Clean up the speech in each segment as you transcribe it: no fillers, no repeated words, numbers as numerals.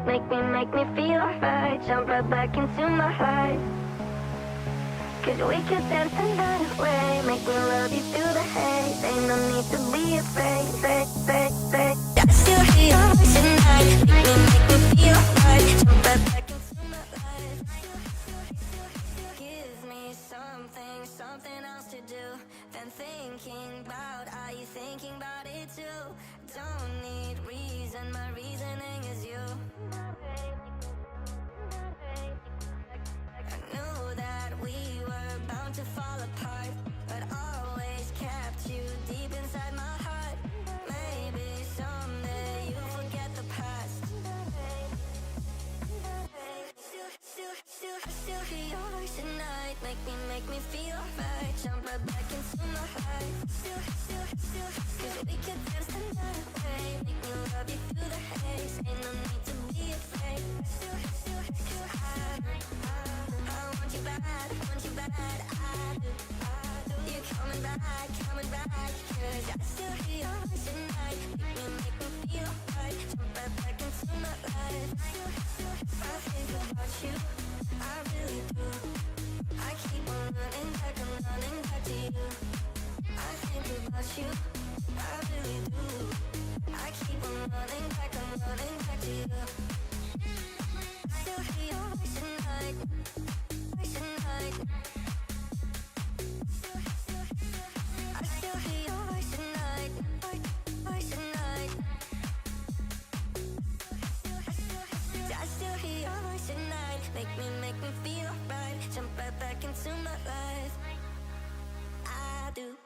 tonight. Make me feel alright. Jump right back into my heart. Cause we could dance the night away. Make me love you through the haze. Ain't no need to be afraid. I still hear your voice at night. Make me feel alright. Jump right back into my life. Give me something else to do than thinking about. Are you thinking about it too? Don't need reason, my reasoning is you. I knew that we were bound to fall apart, but always kept you deep inside my heart. Maybe someday you'll forget the past. Still hear your voice at night. Make me feel alright. Jump right back into my life. Cause we could dance the night away. Make me love you through the haze. Ain't no need to be afraid. I want you bad, I do. You're coming back, cause I still hear your voice at night. Make me feel alright. Jump right back into my life. I think about you, I really do. I keep on running back to you. I think about you, I really do. I keep on running back to you. Still hear your voice at night. I still hear your voice at night. I still hear your voice at night. Make me feel right. Jump right back into my life. I do.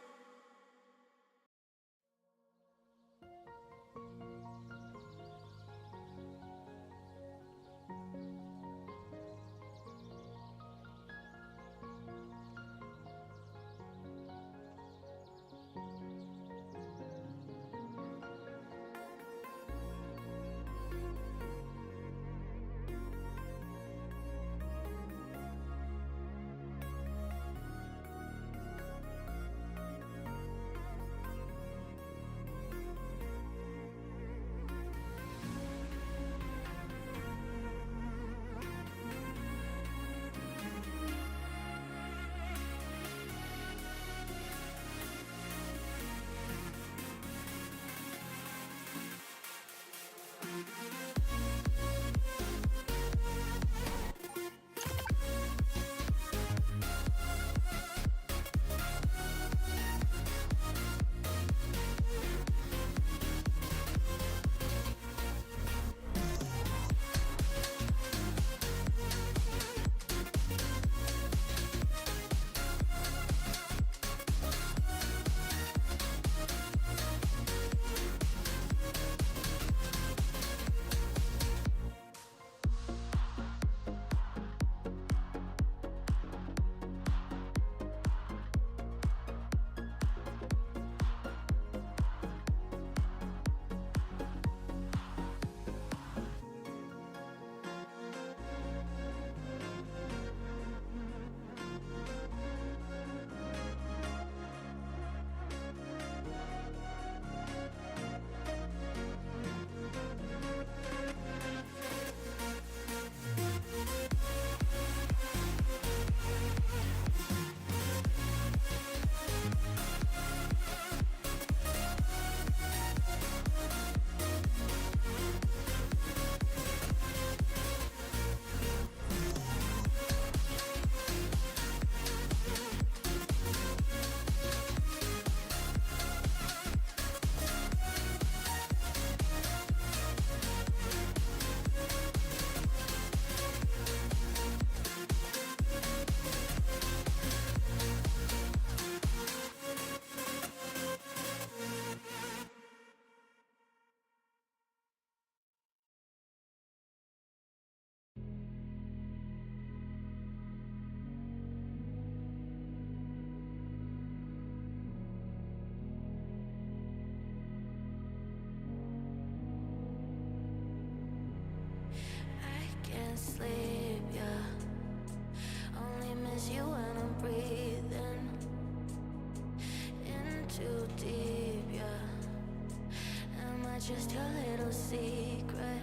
just a little secret.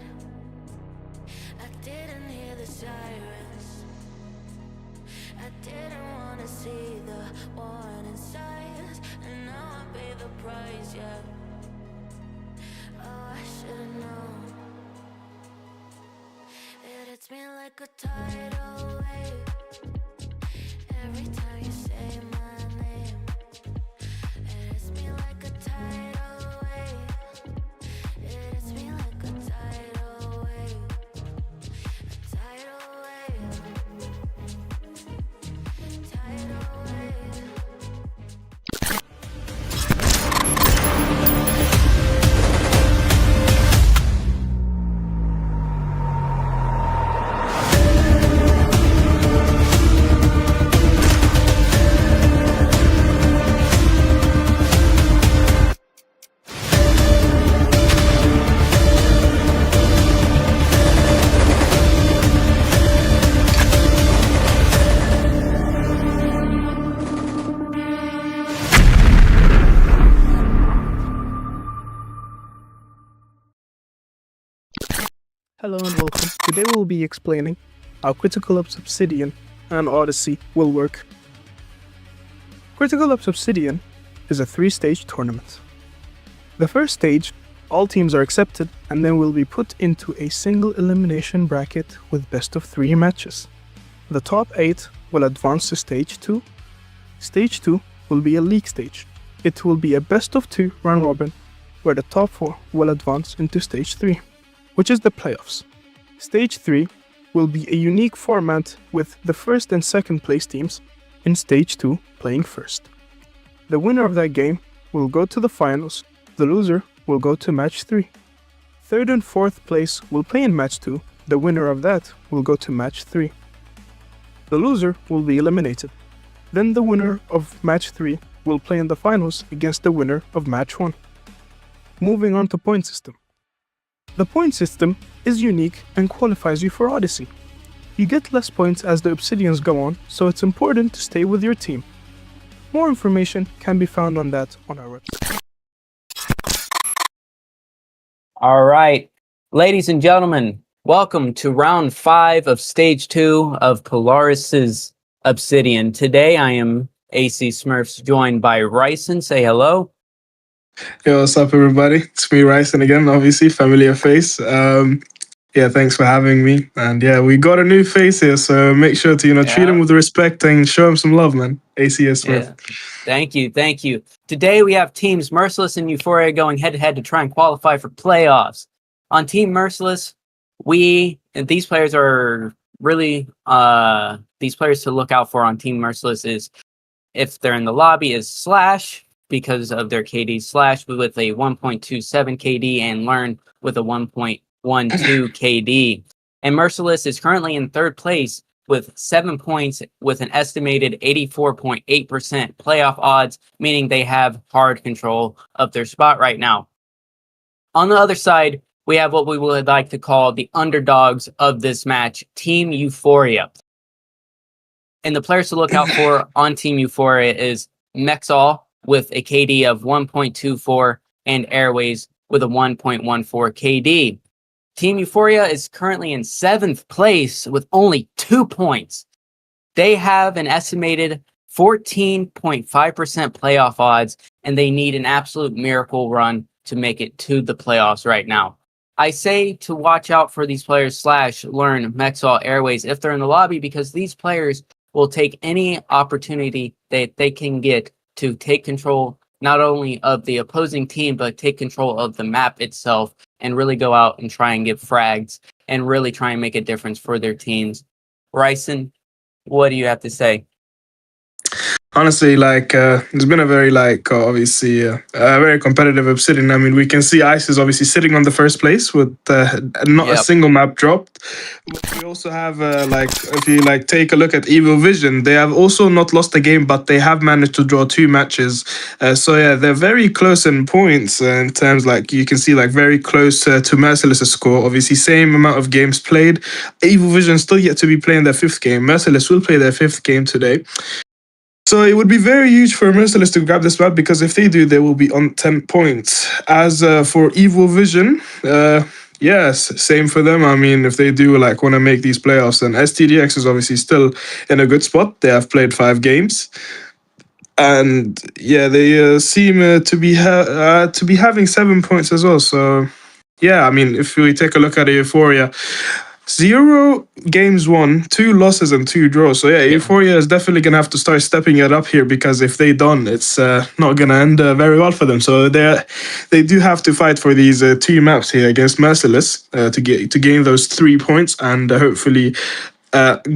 didn't hear the sirens. I didn't wanna see the warning signs, and now I pay the price, yeah. Oh, I should've known. It hits me like a tidal wave every time you say my name. It hits me like a tidal wave. It hits me like a tidal wave. A tidal wave. Tidal wave. Hello and welcome. Today we will be explaining how Critical Ops Obsidian and Odyssey will work. Critical Ops Obsidian is a 3-stage tournament. The first stage, all teams are accepted and then will be put into a single elimination bracket with best of 3 matches. The top 8 will advance to stage 2. Stage 2 will be a league stage. It will be a best of 2 round robin where the top 4 will advance into stage 3. Which is the playoffs. Stage 3 will be a unique format with the first and second place teams in Stage 2 playing first. The winner of that game will go to the finals, the loser will go to match 3. Third and fourth place will play in match 2, the winner of that will go to match 3. The loser will be eliminated. Then the winner of match 3 will play in the finals against the winner of match 1. Moving on to point system. The point system is unique and qualifies you for Odyssey. You get less points as the Obsidians go on, so it's important to stay with your team. More information can be found on that on our website. All right, ladies and gentlemen, welcome to round 5 of stage 2 of Polaris's Obsidian. Today I am AC Smurfs joined by Ryson. Say hello. Yo, what's up, everybody? It's me, Ryson, again, obviously, familiar face. Yeah, thanks for having me. And yeah, we got a new face here, so make sure to, treat him with respect and show him some love, man. ACS Smith. Yeah. Thank you. Today we have teams Merciless and Euphoria going head-to-head to try and qualify for playoffs. On Team Merciless, these players are really, these players to look out for on Team Merciless is, if they're in the lobby, is Slash, because of their KD, Slash with a 1.27 KD, and Learn with a 1.12 KD. And Merciless is currently in 3rd place with 7 points with an estimated 84.8% playoff odds, meaning they have hard control of their spot right now. On the other side, we have what we would like to call the underdogs of this match, Team Euphoria. And the players to look out for on Team Euphoria is Mexall with a KD of 1.24 and Airways with a 1.14 KD. Team Euphoria is currently in 7th place with only 2 points. They have an estimated 14.5% playoff odds, and they need an absolute miracle run to make it to the playoffs right now. I say to watch out for these players Slash, Learn, Mexall, Airways if they're in the lobby, because these players will take any opportunity that they can get to take control not only of the opposing team, but take control of the map itself and really go out and try and get frags and really try and make a difference for their teams. Ryson, what do you have to say? Honestly, it's been a very, obviously, a very competitive Obsidian. I mean, we can see Ice is obviously sitting on the first place with not a single map dropped. But we also have, if you, take a look at Evil Vision, they have also not lost a game, but they have managed to draw 2 matches. So, yeah, they're very close in points in terms, you can see, very close to Merciless' score. Obviously, same amount of games played. Evil Vision still yet to be playing their 5th game. Merciless will play their 5th game today. So it would be very huge for Merciless to grab this map, because if they do, they will be on 10 points. As for Evil Vision, Yes, same for them. I mean, if they do like want to make these playoffs, then STDX is obviously still in a good spot. They have played 5 games, and yeah, they seem to be having 7 points as well. So yeah, I mean, if we take a look at Euphoria, 0 games won, 2 losses and 2 draws. So yeah, Euphoria is definitely gonna have to start stepping it up here, because if they don't, it's not gonna end very well for them. So they do have to fight for these 2 maps here against Merciless to gain those 3 points, and hopefully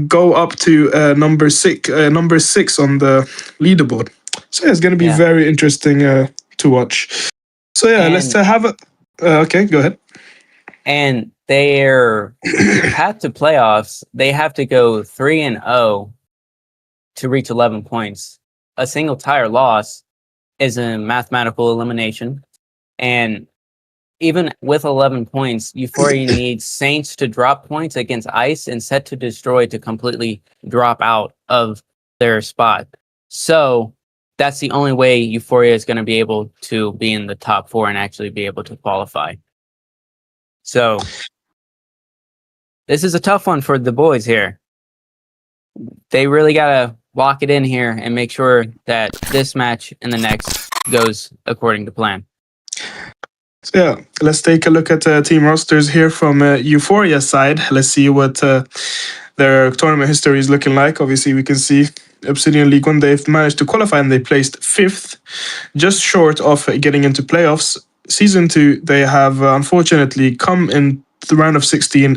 go up to number 6 on the leaderboard. So yeah, it's gonna be very interesting to watch. So yeah, let's have a. Okay, go ahead. And their path to playoffs, they have to go 3-0 to reach 11 points. A single tire loss is a mathematical elimination. And even with 11 points, Euphoria needs Saints to drop points against Ice and Set to Destroy to completely drop out of their spot. So that's the only way Euphoria is going to be able to be in the top 4 and actually be able to qualify. So this is a tough one for the boys here. They really got to lock it in here and make sure that this match and the next goes according to plan. So yeah, let's take a look at team rosters here from Euphoria side. Let's see what their tournament history is looking like. Obviously, we can see Obsidian League 1, they've managed to qualify and they placed 5th, just short of getting into playoffs. Season 2, they have unfortunately come in the round of 16,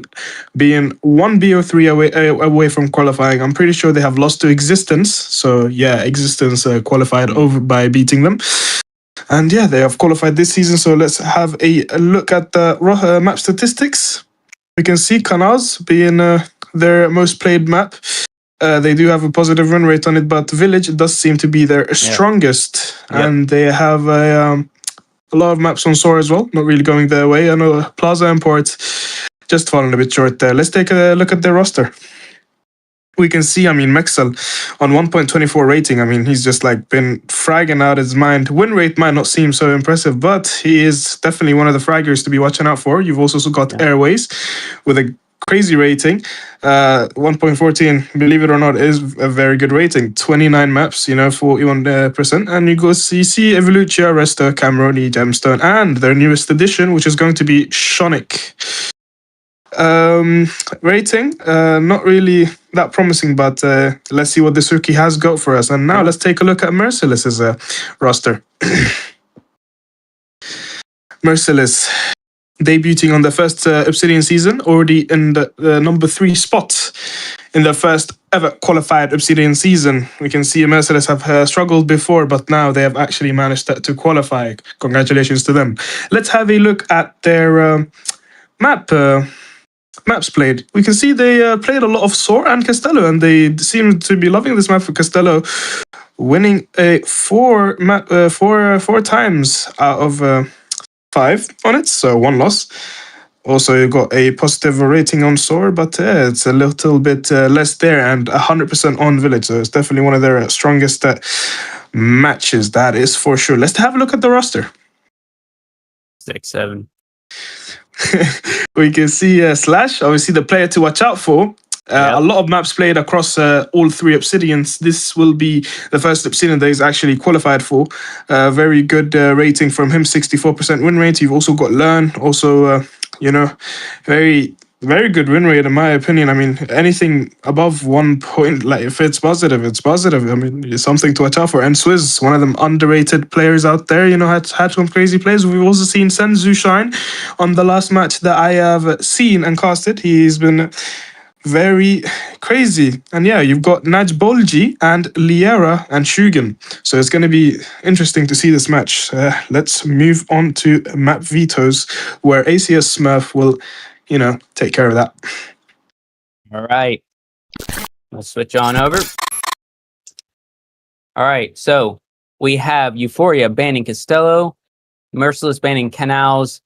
being 1 BO3 away from qualifying. I'm pretty sure they have lost to Existence. So yeah, Existence qualified over by beating them. And yeah, they have qualified this season. So let's have a look at the map statistics. We can see Canals being their most played map. They do have a positive run rate on it, but Village does seem to be their strongest. And they have a lot of maps on Soar as well, not really going their way. I know Plaza and Port just falling a bit short there. Let's take a look at their roster. We can see, I mean, Mexel on 1.24 rating. I mean, he's just like been fragging out his mind. Win rate might not seem so impressive, but he is definitely one of the fraggers to be watching out for. You've also got Airways with a crazy rating. 1.14, believe it or not, is a very good rating. 29 maps, 41%. And you see Evolutia, Resta, Cameroni, Gemstone, and their newest addition, which is going to be Shonic. Rating, not really that promising, but let's see what this rookie has got for us. And now let's take a look at Merciless's roster. Merciless, debuting on the first Obsidian season, already in the number 3 spot in their first ever qualified Obsidian season. We can see Merciless have struggled before, but now they have actually managed to qualify. Congratulations to them. Let's have a look at their maps played. We can see they played a lot of Soar and Castello, and they seem to be loving this map for Castello, winning 4 times out of 5 on it, so 1 loss. Also, you got a positive rating on Soar, but it's a little bit less there, and 100% on Village, so it's definitely one of their strongest matches, that is for sure. Let's have a look at the roster. 6, 7. We can see Slash, obviously the player to watch out for. A lot of maps played across all 3 Obsidians. This will be the first Obsidian that is actually qualified for. Very good rating from him, 64% win rate. You've also got Learn, also, very, very good win rate in my opinion. I mean, anything above 1 point, like if it's positive, it's positive. I mean, it's something to watch out for. And Swizz, one of them underrated players out there, had some crazy plays. We've also seen Senzu shine on the last match that I have seen and casted. He's been very crazy. And yeah, you've got Najbolji and Liera and Shugen. So it's going to be interesting to see this match. Let's move on to map vetoes, where ACS Smurf will, take care of that. All right. Let's switch on over. All right. So we have Euphoria banning Castello, Merciless banning Canals,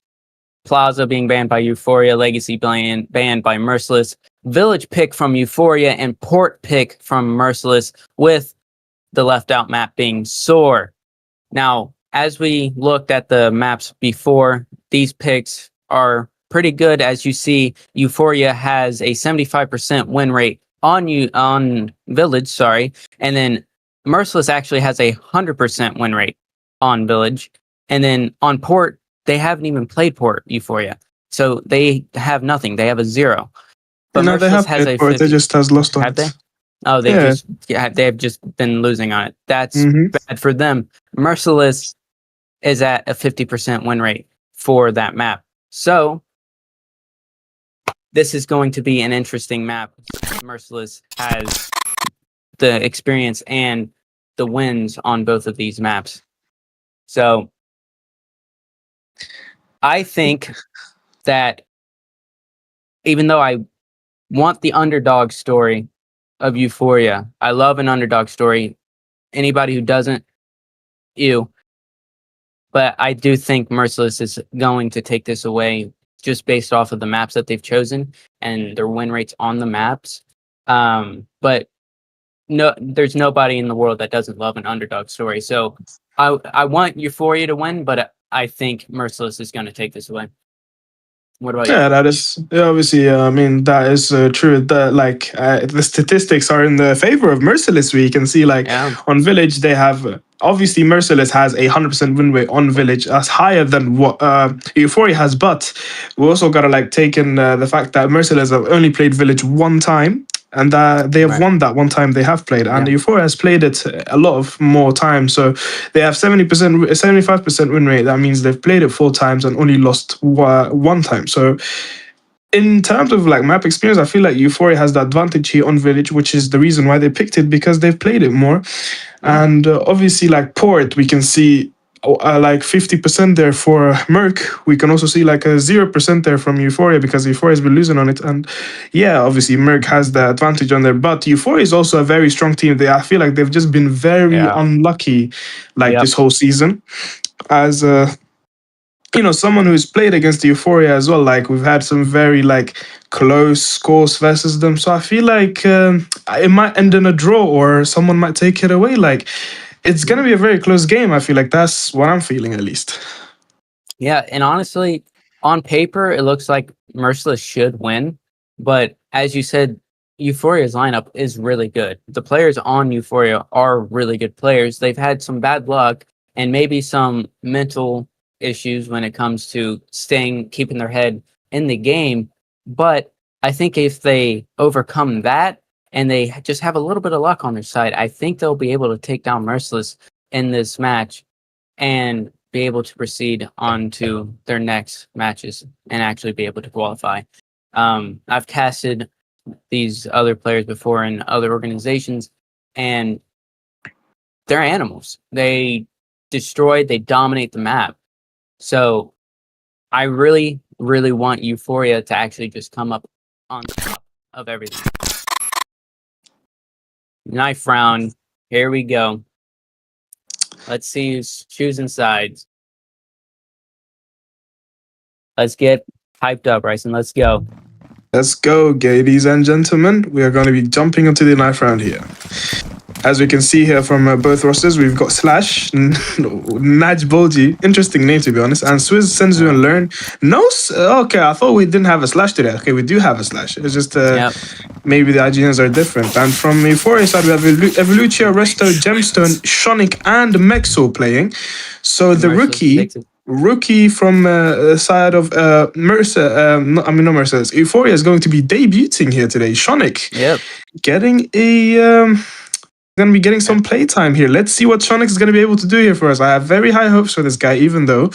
Plaza being banned by Euphoria, Legacy banned by Merciless, Village pick from Euphoria, and Port pick from Merciless, with the left out map being Soar. Now, as we looked at the maps before, these picks are pretty good. As you see, Euphoria has a 75% win rate on Village, sorry, and then Merciless actually has a 100% win rate on Village, and then on Port they haven't even played Port Euphoria, so they have nothing. They have a 0. But No, they Merciless have has played a for it. 50. They just has lost on Have they? it. Oh, Yeah. they have just been losing on it. That's Mhm. bad for them. Merciless is at a 50% win rate for that map. So this is going to be an interesting map. Merciless has the experience and the wins on both of these maps. So I think that even though I want the underdog story of Euphoria, I love an underdog story. Anybody who doesn't, ew. But I do think Merciless is going to take this away just based off of the maps that they've chosen and their win rates on the maps. But no, there's nobody in the world that doesn't love an underdog story. So I want Euphoria to win, but I think Merciless is going to take this away. What about you? Yeah, that is obviously. I mean, that is true. The statistics are in the favor of Merciless. We can see on Village they have obviously Merciless has a 100% win rate on Village. That's higher than what Euphoria has. But we also gotta take in the fact that Merciless have only played Village one time. And they have won that one time they have played, and Euphoria has played it a lot of more times. So they have 75% win rate. That means they've played it 4 times and only lost 1 time. So in terms of map experience, I feel like Euphoria has the advantage here on Village, which is the reason why they picked it, because they've played it more. And obviously, Port, we can see 50% there for Merc. We can also see a 0% there from Euphoria, because Euphoria has been losing on it. And yeah, obviously Merc has the advantage on there, but Euphoria is also a very strong team. I feel like they've just been very unlucky this whole season. As someone who's played against Euphoria as well, we've had some very close scores versus them. So I feel like it might end in a draw, or someone might take it away. It's going to be a very close game. I feel like that's what I'm feeling, at least. Yeah, and honestly, on paper, it looks like Merciless should win. But as you said, Euphoria's lineup is really good. The players on Euphoria are really good players. They've had some bad luck and maybe some mental issues when it comes to keeping their head in the game. But I think if they overcome that, and they just have a little bit of luck on their side, I think they'll be able to take down Merciless in this match and be able to proceed on to their next matches and actually be able to qualify. I've casted these other players before in other organizations, and they're animals. They dominate the map. So I really, really want Euphoria to actually just come up on top of everything. Knife round. Here we go. Let's see who's choosing sides. Let's get hyped up, Bryson. Let's go. Let's go, ladies and gentlemen. We are going to be jumping into the knife round here. As we can see here from both rosters, we've got Slash, Naj Bolji, interesting name to be honest, and Swizz, Senzu, and Learn. Okay, I thought we didn't have a Slash today. Okay, we do have a Slash. It's just maybe the IGNs are different. And from Euphoria side, we have Evolutia, Resto, Gemstone, Shonic, and Mexo playing. So the rookie from the side of Merciless, Euphoria is going to be debuting here today. Shonic, going to be getting some playtime here. Let's see what Shonic is going to be able to do here for us. I have very high hopes for this guy, even though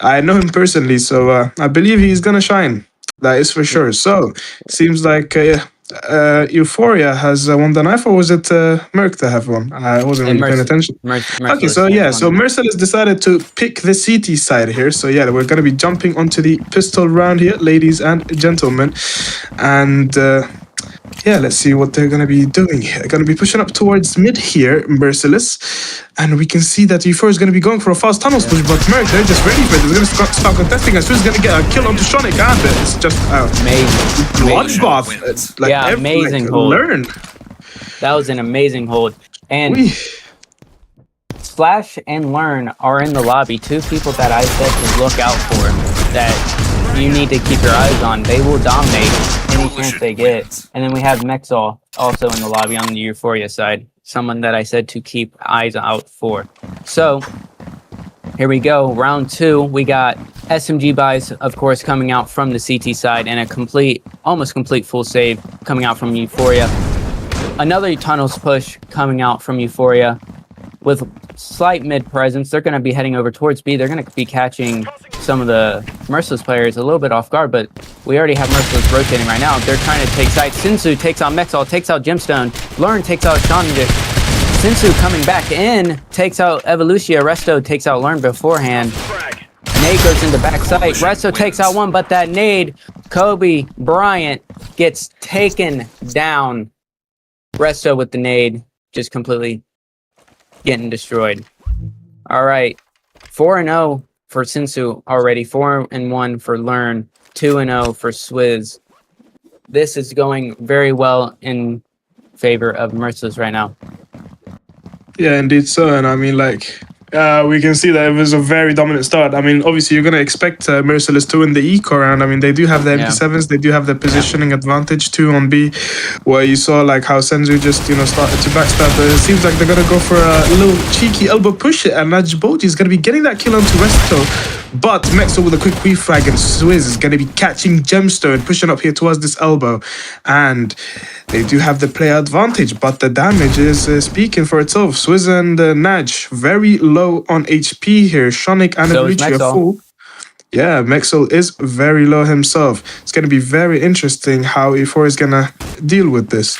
I know him personally, so I believe he's going to shine. That is for sure. So, seems like Euphoria has won the knife, or was it Merc that have won? I wasn't really paying attention. Okay, so Merciless decided to pick the CT side here. So yeah, we're going to be jumping onto the pistol round here, ladies and gentlemen. And yeah, let's see what they're going to be doing here. They're going to be pushing up towards mid here, Merciless. And we can see that Euphoria is going to be going for a fast tunnels push, but Merc, they're just ready for it. They're going to start contesting, and Swizz is going to get a kill onto Shonic, and it's just amazing. Bloodbath. Amazing hold. Learn. That was an amazing hold. And Slash and Learn are in the lobby. Two people that I said to look out for, that you need to keep your eyes on. They will dominate any chance they get. And then we have Mexal also in the lobby on the Euphoria side. Someone that I said to keep eyes out for. So here we go. Round 2. We got SMG buys, of course, coming out from the CT side, and a almost complete full save coming out from Euphoria. Another tunnels push coming out from Euphoria with slight mid presence. They're going to be heading over towards B. They're going to be catching some of the Merciless players a little bit off guard, but we already have Merciless rotating right now. They're trying to take sight. Sinsu takes out Mexal, takes out Gemstone. Learn takes out Shanjit. Sinsu coming back in, takes out Evolutia. Resto takes out Learn beforehand. Nade goes into backside. Resto takes out one, but that nade, Kobe Bryant gets taken down. Resto with the nade, just completely getting destroyed. All right, 4-0 for Sinsu already. 4-1 for Learn. 2-0 for Swizz. This is going very well in favor of Merciless right now. Yeah, indeed so. And I mean, like, we can see that it was a very dominant start. I mean, obviously, you're going to expect Merciless to win the eco round. I mean, they do have the MP7s. They do have the positioning advantage too on B, where you saw like how Senzu just, you know, started to backstab. But it seems like they're going to go for a little cheeky elbow push it, and Najboji is going to be getting that kill onto Resto. But Mexal with a quick refrag, and Swizz is going to be catching Gemstone, pushing up here towards this elbow. And they do have the player advantage, but the damage is speaking for itself. Swizz and Naj very low on HP here. Shonik and Evolutia full. Yeah, Mexal is very low himself. It's going to be very interesting how Euphoria is going to deal with this.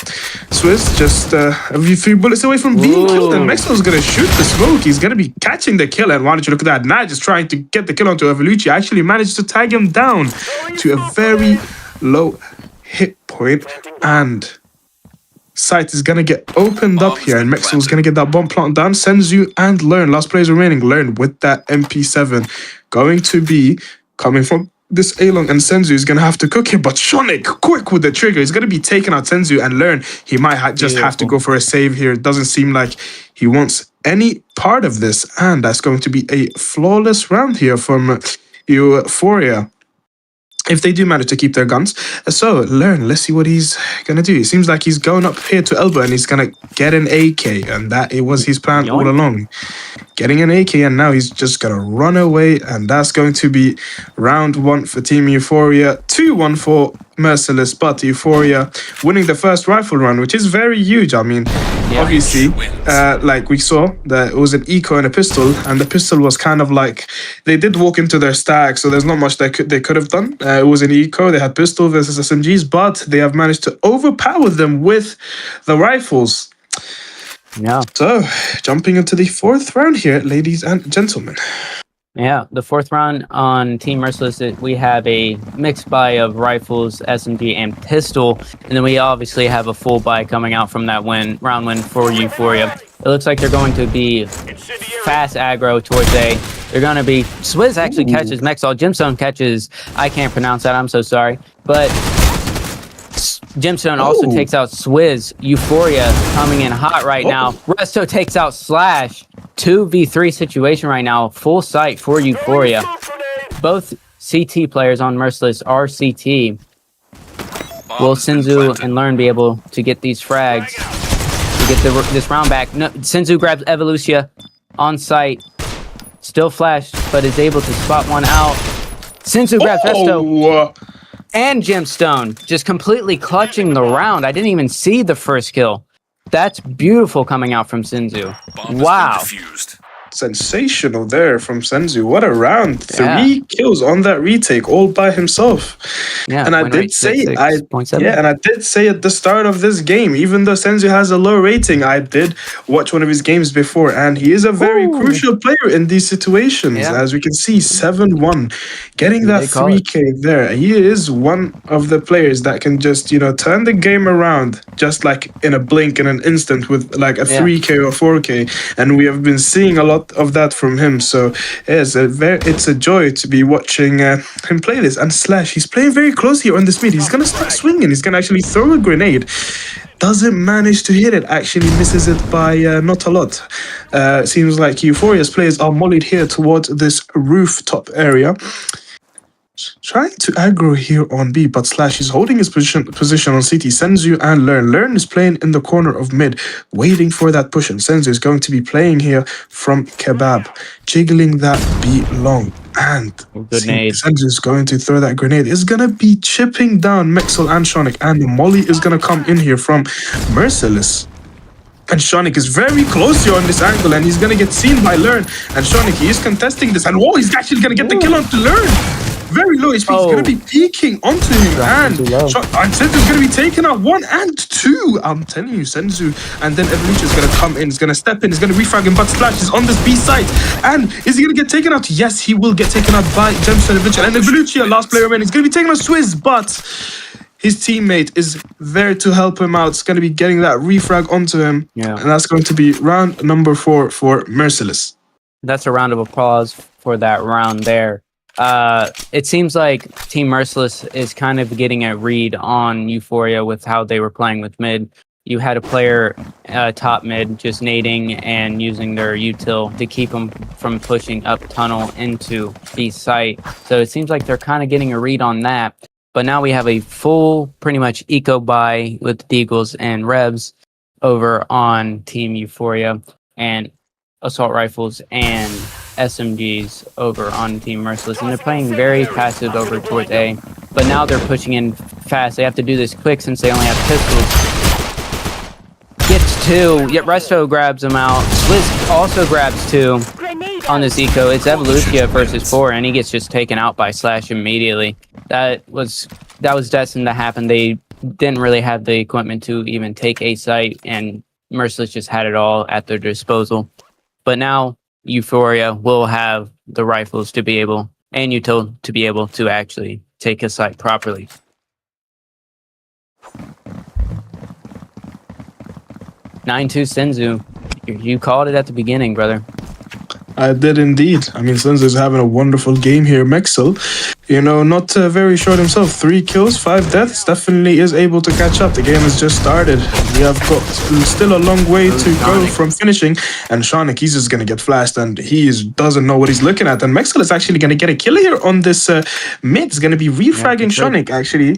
Swizz just a few bullets away from being killed, and Mexal is going to shoot the smoke. He's going to be catching the kill, and why don't you look at that? Naj is trying to get the kill onto Evolutia. Actually managed to tag him down to a very low hit point, and site is going to get opened up here, and Mexal is going to get that bomb plant down. Senzu and Learn, last players remaining. Learn with that MP7 going to be coming from this A-long, and Senzu is going to have to cook it, but Shonik, quick with the trigger. He's going to be taking out Senzu, and Learn, he might just have to go for a save here. It doesn't seem like he wants any part of this, and that's going to be a flawless round here from Euphoria, if they do manage to keep their guns. So, Learn, let's see what he's going to do. It seems like he's going up here to elbow, and he's going to get an AK, and that it was his plan all along. Getting an AK, and now he's just going to run away, and that's going to be round 1 for Team Euphoria. 2-1 for Merciless, but Euphoria winning the first rifle round, which is very huge. I mean, obviously, like we saw, that it was an eco and a pistol, and the pistol was kind of like, they did walk into their stack, so there's not much they could have done. It was an eco, they had pistol versus SMGs, but they have managed to overpower them with the rifles. Yeah. So, jumping into the 4th round here, ladies and gentlemen. Yeah, the 4th round on Team Merciless, we have a mixed buy of rifles, SMG, and pistol. And then we obviously have a full buy coming out from that round win for Euphoria. It looks like they're going to be fast aggro towards A. They're going to be... Swizz actually catches Mexal. Gemstone catches... I can't pronounce that, I'm so sorry. But Gemstone also takes out Swizz. Euphoria coming in hot right now. Resto takes out Slash. 2v3 situation right now. Full sight for Euphoria. Both CT players on Merciless are CT. Will Sinzu and Learn be able to get these frags to get this round back? No, Sinzu grabs Evolutia on site. Still flashed, but is able to spot one out. Sinzu grabs Resto and Gemstone, just completely clutching the round. I didn't even see the first kill. That's beautiful coming out from Sinzu. Wow. Sensational there from Senzu. What a round. 3 kills on that retake all by himself. Yeah, and I did say and I did say at the start of this game, even though Senzu has a low rating, I did watch one of his games before, and he is a very crucial player in these situations. As we can see, 7-1, getting that 3K there. He is one of the players that can just, you know, turn the game around just like in a blink, in an instant, with like a 3K or 4K, and we have been seeing a lot of that from him. So it's a joy to be watching him play this. And Slash, he's playing very close here on this mid. He's gonna start swinging. He's gonna actually throw a grenade. doesn't manage to hit it. Actually misses it by not a lot. Seems like Euphoria's players are mollied here towards this rooftop area. Trying to aggro here on B, but Slash is holding his position on CT. Senzu and Learn. Learn is playing in the corner of mid, waiting for that push, and Senzu is going to be playing here from Kebab, jiggling that B long. And Senzu is going to throw that grenade. Is going to be chipping down Mexel and Shonik, and Molly is going to come in here from Merciless. And Shonik is very close here on this angle, and he's going to get seen by Learn. And Shonik, he is contesting this, and whoa, he's actually going to get the kill onto Learn. Very low HP. He's going to be peeking onto him, and Senzu's going to be taking out 1 and 2. I'm telling you, Senzu. And then Evolution is going to come in. He's going to step in. He's going to refrag him, but Slash is on this B site. And is he going to get taken out? Yes, he will get taken out by Gemstone Evolution. And Evolution, last player remaining, is going to be taken out Swizz, but his teammate is there to help him out. It's going to be getting that refrag onto him. Yeah. And that's going to be round number 4 for Merciless. That's a round of applause for that round there. It seems like Team Merciless is kind of getting a read on Euphoria with how they were playing with mid. You had a player top mid just nading and using their util to keep them from pushing up tunnel into B site. So it seems like they're kind of getting a read on that. But now we have a full, pretty much eco buy with Deagles and Revs over on Team Euphoria, and assault rifles and SMGs over on Team Merciless, and they're playing very passive over towards A, but now they're pushing in fast. They have to do this quick since they only have pistols. Gets 2, yet Resto grabs him out. Swizz also grabs 2 on this eco. It's Evolutia versus 4, and he gets just taken out by Slash immediately. That was destined to happen. They didn't really have the equipment to even take A site, and Merciless just had it all at their disposal. But now Euphoria will have the rifles to be able, and util to be able to actually take a site properly. (9-2) Senzu. You called it at the beginning, brother. I did indeed. I mean, Senzu's having a wonderful game here. Mexel, you know, not very short himself. 3 kills, 5 deaths. Definitely is able to catch up. The game has just started. We have got still a long way to go from finishing. And Shonik, he's just going to get flashed, and he doesn't know what he's looking at. And Mexel is actually going to get a kill here on this mid. He's going to be refragging Shonik, actually.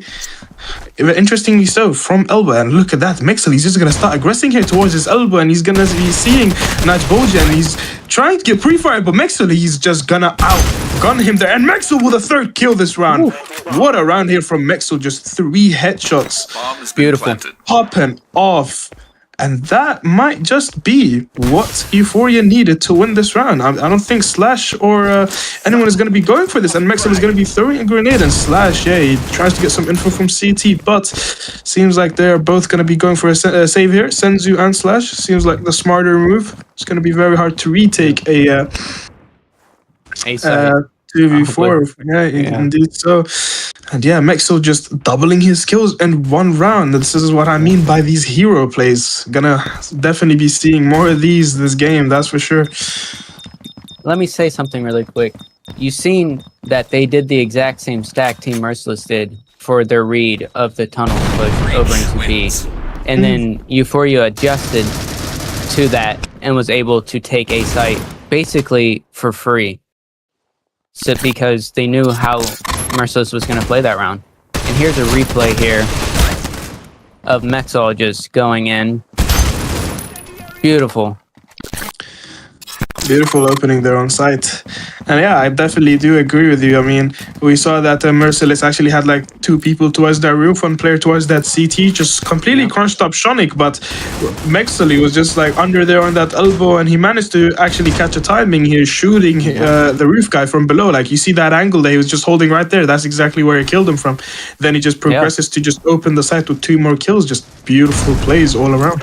Interestingly so, from elbow. And look at that. Mexel, he's just going to start aggressing here towards his elbow, and he's going to be seeing Najboja, and he's trying to get pre-fired, but Mexel, he's just gonna outgun him there. And Mexel with a 3rd kill this round. Ooh. What a round here from Mexel. Just 3 headshots. Beautiful. Popping off. And that might just be what Euphoria needed to win this round. I don't think Slash or anyone is going to be going for this. And Mexel is going to be throwing a grenade. And Slash, yeah, he tries to get some info from CT. But seems like they're both going to be going for a save here. Senzu and Slash. Seems like the smarter move. It's going to be very hard to retake a 2v4. Yeah, indeed so. And yeah, Mexel just doubling his kills in 1 round. This is what I mean by these hero plays. Gonna definitely be seeing more of these this game, that's for sure. Let me say something really quick. You've seen that they did the exact same stack Team Merciless did for their read of the tunnel push over into B. And then Euphoria adjusted to that and was able to take A site basically for free. So because they knew how Merciless was going to play that round. And here's a replay here of Mexel just going in. Beautiful. Beautiful opening there on site. And yeah, I definitely do agree with you. I mean, we saw that Merciless actually had like 2 people towards that roof, 1 player towards that CT, just completely crunched up Shonik, but Mexel was just like under there on that elbow, and he managed to actually catch a timing here, shooting the roof guy from below. Like, you see that angle that he was just holding right there. That's exactly where he killed him from. Then he just progresses to just open the site with 2 more kills. Just beautiful plays all around.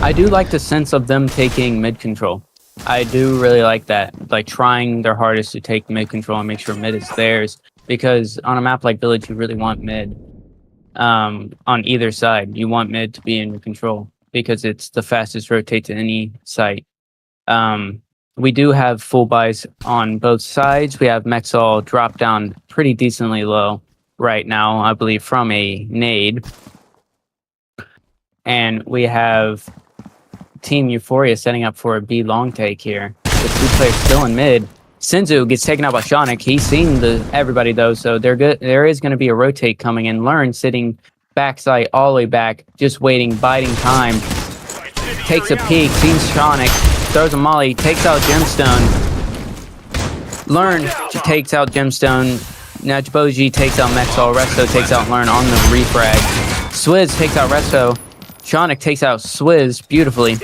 I do like the sense of them taking mid control. I do really like that, like trying their hardest to take mid control and make sure mid is theirs. Because on a map like Village, you really want mid on either side. You want mid to be in control because it's the fastest rotate to any site. We do have full buys on both sides. We have Mexel drop down pretty decently low right now, I believe, from a nade. And we have Team Euphoria setting up for a B long take here. With 2 players still in mid. Senzu gets taken out by Shonik. He's seen everybody though, so they're good. There is going to be a rotate coming in. Learn sitting backside all the way back, just waiting, biding time. Takes a peek, sees Shonik, throws a molly, takes out Gemstone. Learn takes out Gemstone. Najboji takes out Mexal. Resto takes out Learn on the refrag. Swizz takes out Resto. Shonik takes out Swizz beautifully.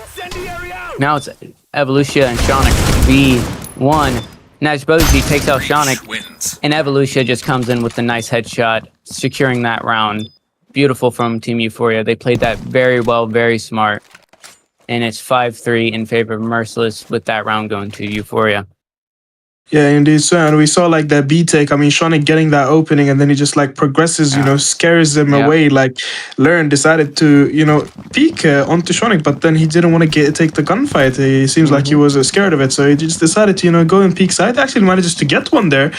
Now it's Evolutia and Shonik V1. Najboji takes out Shonik, and Evolutia just comes in with a nice headshot, securing that round. Beautiful from Team Euphoria. They played that very well, very smart. And it's 5-3 in favor of Merciless with that round going to Euphoria. Yeah, indeed. So, and we saw like that B take. I mean, Shonik getting that opening, and then he just like progresses, you know, scares him away. Like, Learn decided to, you know, peek onto Shonik, but then he didn't want to take the gunfight. He seems like he was scared of it, so he just decided to, you know, go and peek side. Actually manages to get one there,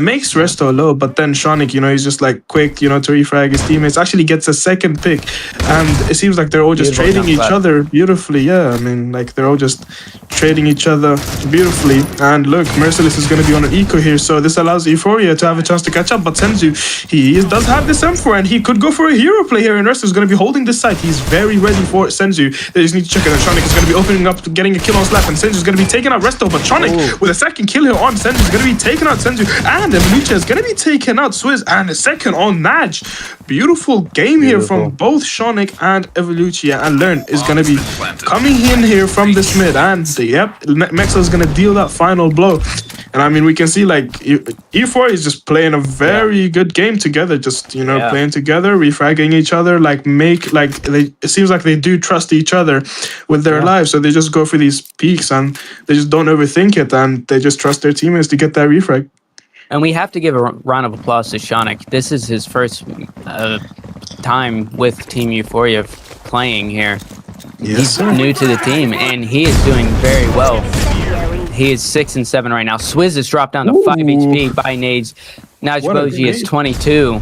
makes Resto low, but then Shonik, you know, he's just like quick, you know, to refrag his teammates. Actually gets a second pick, and it seems like they're all just trading each other beautifully. Yeah, I mean, like they're all just trading each other beautifully. And look, Merciless is going to be on an eco here, so this allows Euphoria to have a chance to catch up. But Senzu, he does have this M4, and he could go for a hero play here, and Resto is going to be holding this side. He's very ready for Senzu. They just need to check it, and Shonik is going to be opening up, getting a kill on Slap, and Senzu is going to be taking out Resto, but Shonik with a second kill here on Senzu is going to be taking out Senzu, and Evolutia is going to be taking out Swizz, and a second on Naj. Beautiful game here from both Shonik and Evolutia, and Learn is going to be coming in here from this mid, and yep, Mexal is going to deal that final blow. And I mean, we can see like E4 is just playing a very good game together, just, you know, playing together, refragging each other, like it seems like they do trust each other with their lives, so they just go for these peaks and they just don't overthink it, and they just trust their teammates to get that refrag. And we have to give a round of applause to Shonik. This is his first time with Team Euphoria playing here. He's new to the team, and he is doing very well. He is 6 and 7 right now. Swizz has dropped down to 5 HP by nades. Najboji is 22.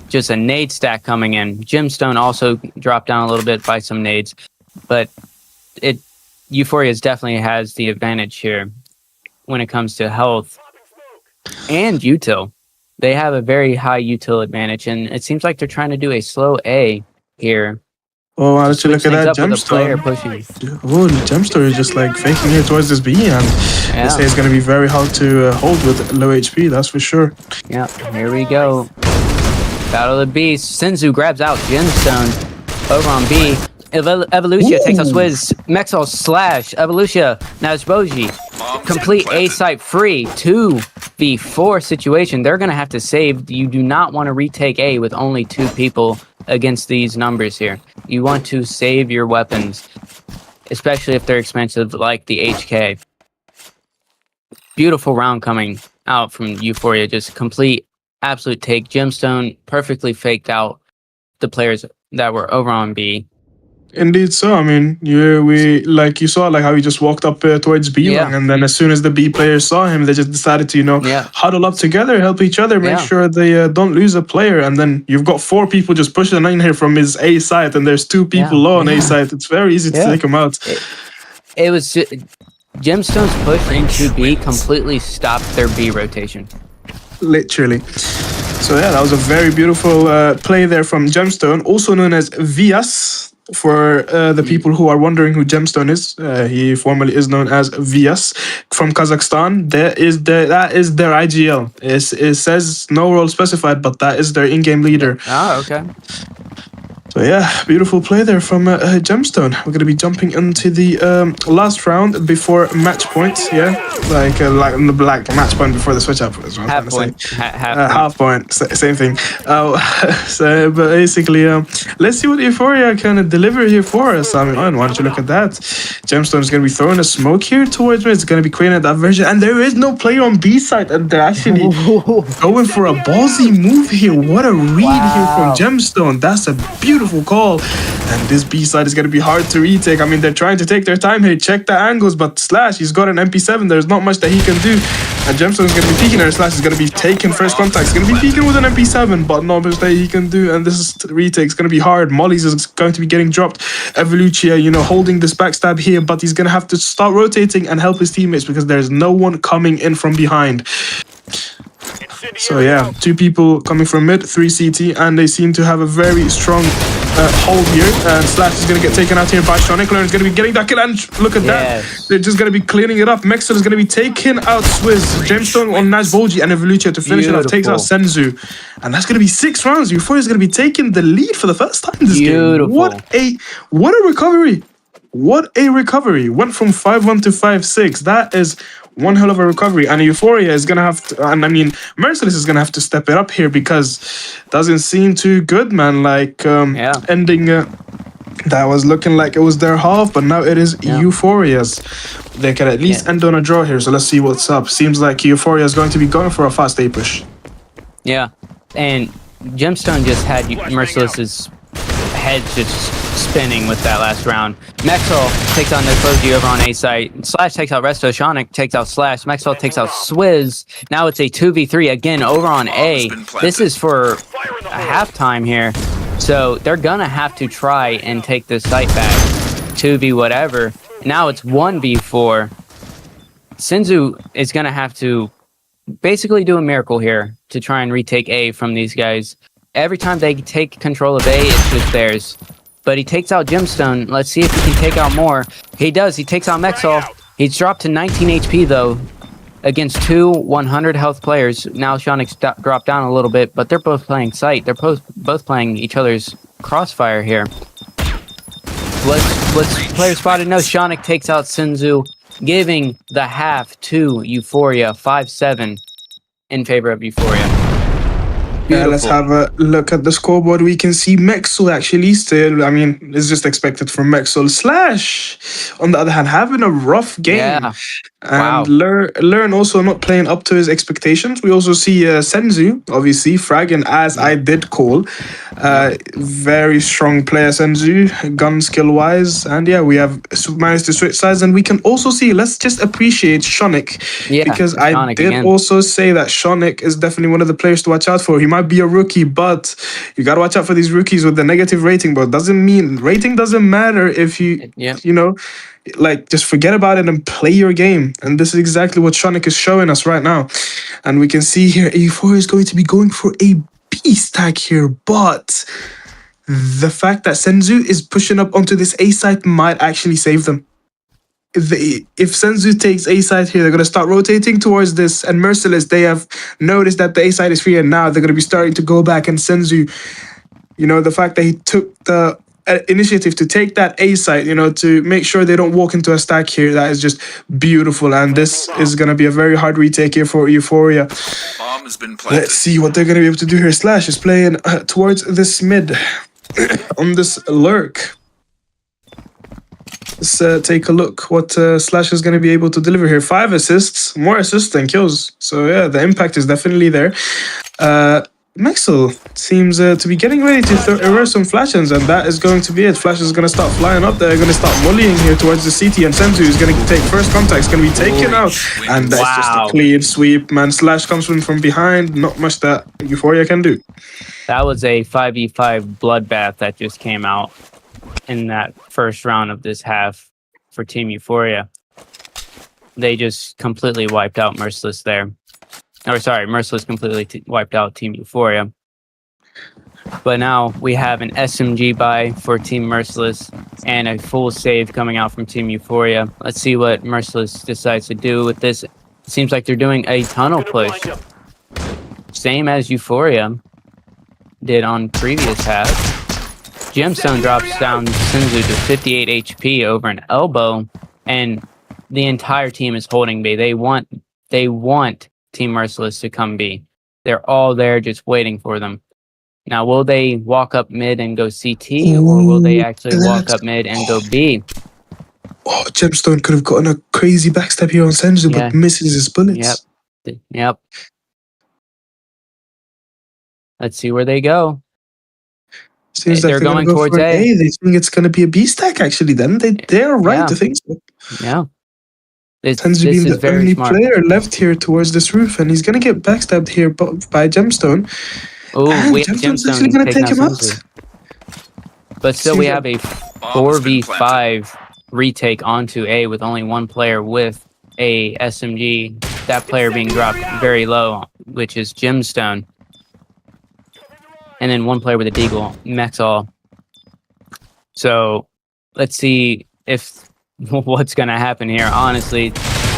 Just a nade stack coming in. Gemstone also dropped down a little bit by some nades. But Euphoria definitely has the advantage here when it comes to health and util. They have a very high util advantage, and it seems like they're trying to do a slow A here. Oh, why don't you look at that Gemstone? Oh, Gemstone is just like faking here towards this B, and this A is going to be very hard to hold with low HP, that's for sure. Yeah, here we go. Battle of the Beast. Senzu grabs out Gemstone over on B. Evolutia takes out Swizz. Mexal slash. Evolutia. Najboji. Complete A site free. 2v4 situation. They're going to have to save. You do not want to retake A with only 2 people against these numbers here. You want to save your weapons, especially if they're expensive like the HK. Beautiful round coming out from Euphoria. Just complete, absolute take. Gemstone perfectly faked out the players that were over on B. Indeed, so I mean, you saw like how he just walked up towards B long, and then as soon as the B players saw him, they just decided to, you know, huddle up together, help each other, make sure they don't lose a player. And then you've got 4 people just pushing in here from his A side, and there's 2 people low on A side. It's very easy to take him out. It was Gemstone's push into B completely stopped their B rotation. Literally. So yeah, that was a very beautiful play there from Gemstone, also known as Vias. For the people who are wondering who Gemstone is, he formerly is known as Vias from Kazakhstan. That is their IGL. It says no role specified, but that is their in-game leader. Ah, okay. So yeah, beautiful play there from Gemstone. We're gonna be jumping into the last round before match point. Yeah, like the black match point before the switch up. Is what half I'm point. Half point. Same thing. So, but basically, let's see what Euphoria can deliver here for us. I mean, why don't you look at that? Gemstone is gonna be throwing a smoke here towards me. It's gonna be creating a diversion, and there is no player on B side, and they're actually going for a ballsy move here. What a read here from Gemstone. That's a beautiful call, and this B side is going to be hard to retake. I mean, they're trying to take their time here, check the angles, but Slash, he's got an MP7. There's not much that he can do. And Gemstone is going to be peeking, and Slash is going to be taking first contact. He's going to be peeking with an MP7, but not much that he can do. And this is retake. It's going to be hard. Molly's is going to be getting dropped. Evolucia, you know, holding this backstab here, but he's going to have to start rotating and help his teammates because there's no one coming in from behind. So yeah, 2 people coming from mid, 3 CT, and they seem to have a very strong hold here. And Slash is going to get taken out here by Shonik. Learn is going to be getting that kill, and look at that. They're just going to be cleaning it up. Mexel is going to be taking out Swizz. Gemstone on Nice Bolgi, and Evolucia to finish it off takes out Senzu. And that's going to be 6 rounds. Euphoria is going to be taking the lead for the first time this game. What a recovery. What a recovery. Went from 5-1 to 5-6. That is one hell of a recovery. And Euphoria is going to have to, and I mean, Merciless is going to have to step it up here because it doesn't seem too good, man. Like, ending, that was looking like it was their half, but now it is Euphoria's. They can at least end on a draw here, so let's see what's up. Seems like Euphoria is going to be going for a fast A push. Yeah, and Gemstone just had Merciless's head just spinning with that last round. Mexel takes out Nicoji over on A site. Slash takes out Resto. Shonik takes out Slash. Mexel takes out Swizz. Now it's a 2v3 again over on A. This is for a halftime here. So they're gonna have to try and take this site back. 2v whatever. Now it's 1v4. Senzu is gonna have to basically do a miracle here to try and retake A from these guys. Every time they take control of A, it's just theirs. But he takes out Gemstone. Let's see if he can take out more. He does. He takes out Mexel. He's dropped to 19 HP, though, against 2 100 health players. Now Shonik's dropped down a little bit, but they're both playing sight. They're both playing each other's crossfire here. Let's player spotted. No, Shonik takes out Senzu, giving the half to Euphoria, 5-7 in favor of Euphoria. Yeah, let's have a look at the scoreboard. We can see Mexel actually still, I mean, it's just expected from Mexel. Slash, on the other hand, having a rough game. Yeah. And Learn also not playing up to his expectations. We also see Senzu, obviously, fragging as I did call. Very strong player, Senzu, gun skill-wise. And yeah, we have managed to switch sides. And we can also see, let's just appreciate Shonik. Because I did also say that Shonik is definitely one of the players to watch out for. He might be a rookie, but you got to watch out for these rookies with the negative rating. But doesn't mean, rating doesn't matter if you, you know, like, just forget about it and play your game. And this is exactly what Shonik is showing us right now. And we can see here, Euphoria is going to be going for a beast tag here. But the fact that Senzu is pushing up onto this A site might actually save them. If Senzu takes A side here, they're going to start rotating towards this. And Merciless, they have noticed that the A side is free. And now they're going to be starting to go back. And Senzu, you know, the fact that he took the initiative to take that A site, you know, to make sure they don't walk into a stack here, that is just beautiful. And this is going to be a very hard retake here for Euphoria. Bomb has been planted. Let's see what they're going to be able to do here. Slash is playing towards this mid on this lurk. Let's take a look what Slash is going to be able to deliver here. 5 assists, more assists than kills. So yeah, the impact is definitely there. Mexel seems to be getting ready to reverse some flashes, and that is going to be it. Flash is going to start flying up there, going to start volleying here towards the CT, and Senzu is going to take first contact. It's going to be taken out, and that's just a clean sweep, man. Slash comes from behind, not much that Euphoria can do. That was a 5v5 bloodbath that just came out in that first round of this half for Team Euphoria. They just completely wiped out Merciless there. Or sorry, Merciless completely wiped out Team Euphoria. But now we have an SMG buy for Team Merciless and a full save coming out from Team Euphoria. Let's see what Merciless decides to do with this. It seems like they're doing a tunnel push. Same as Euphoria did on previous half. Gemstone drops down Senzu to 58 HP over an elbow, and the entire team is holding B. They want Team Merciless to come B. They're all there just waiting for them. Now, will they walk up mid and go CT, or will they actually walk up mid and go B? Oh, Gemstone could have gotten a crazy backstab here on Senzu, but misses his bullets. Yep. Let's see where they go. Seems they're going towards A. They think it's going to be a B stack, actually, then. They're right to think so. Yeah. Tenzu This being is the very only smart. player left here towards this roof, and he's gonna get backstabbed here by Gemstone. Oh, And we have Gemstone's actually Gemstone gonna taking take out him out. Sunzu. But still, we have a 4v5 retake onto A with only one player with a SMG. That player being dropped very low, which is Gemstone. And then one player with a deagle, Mexall. So let's see if what's going to happen here. Honestly,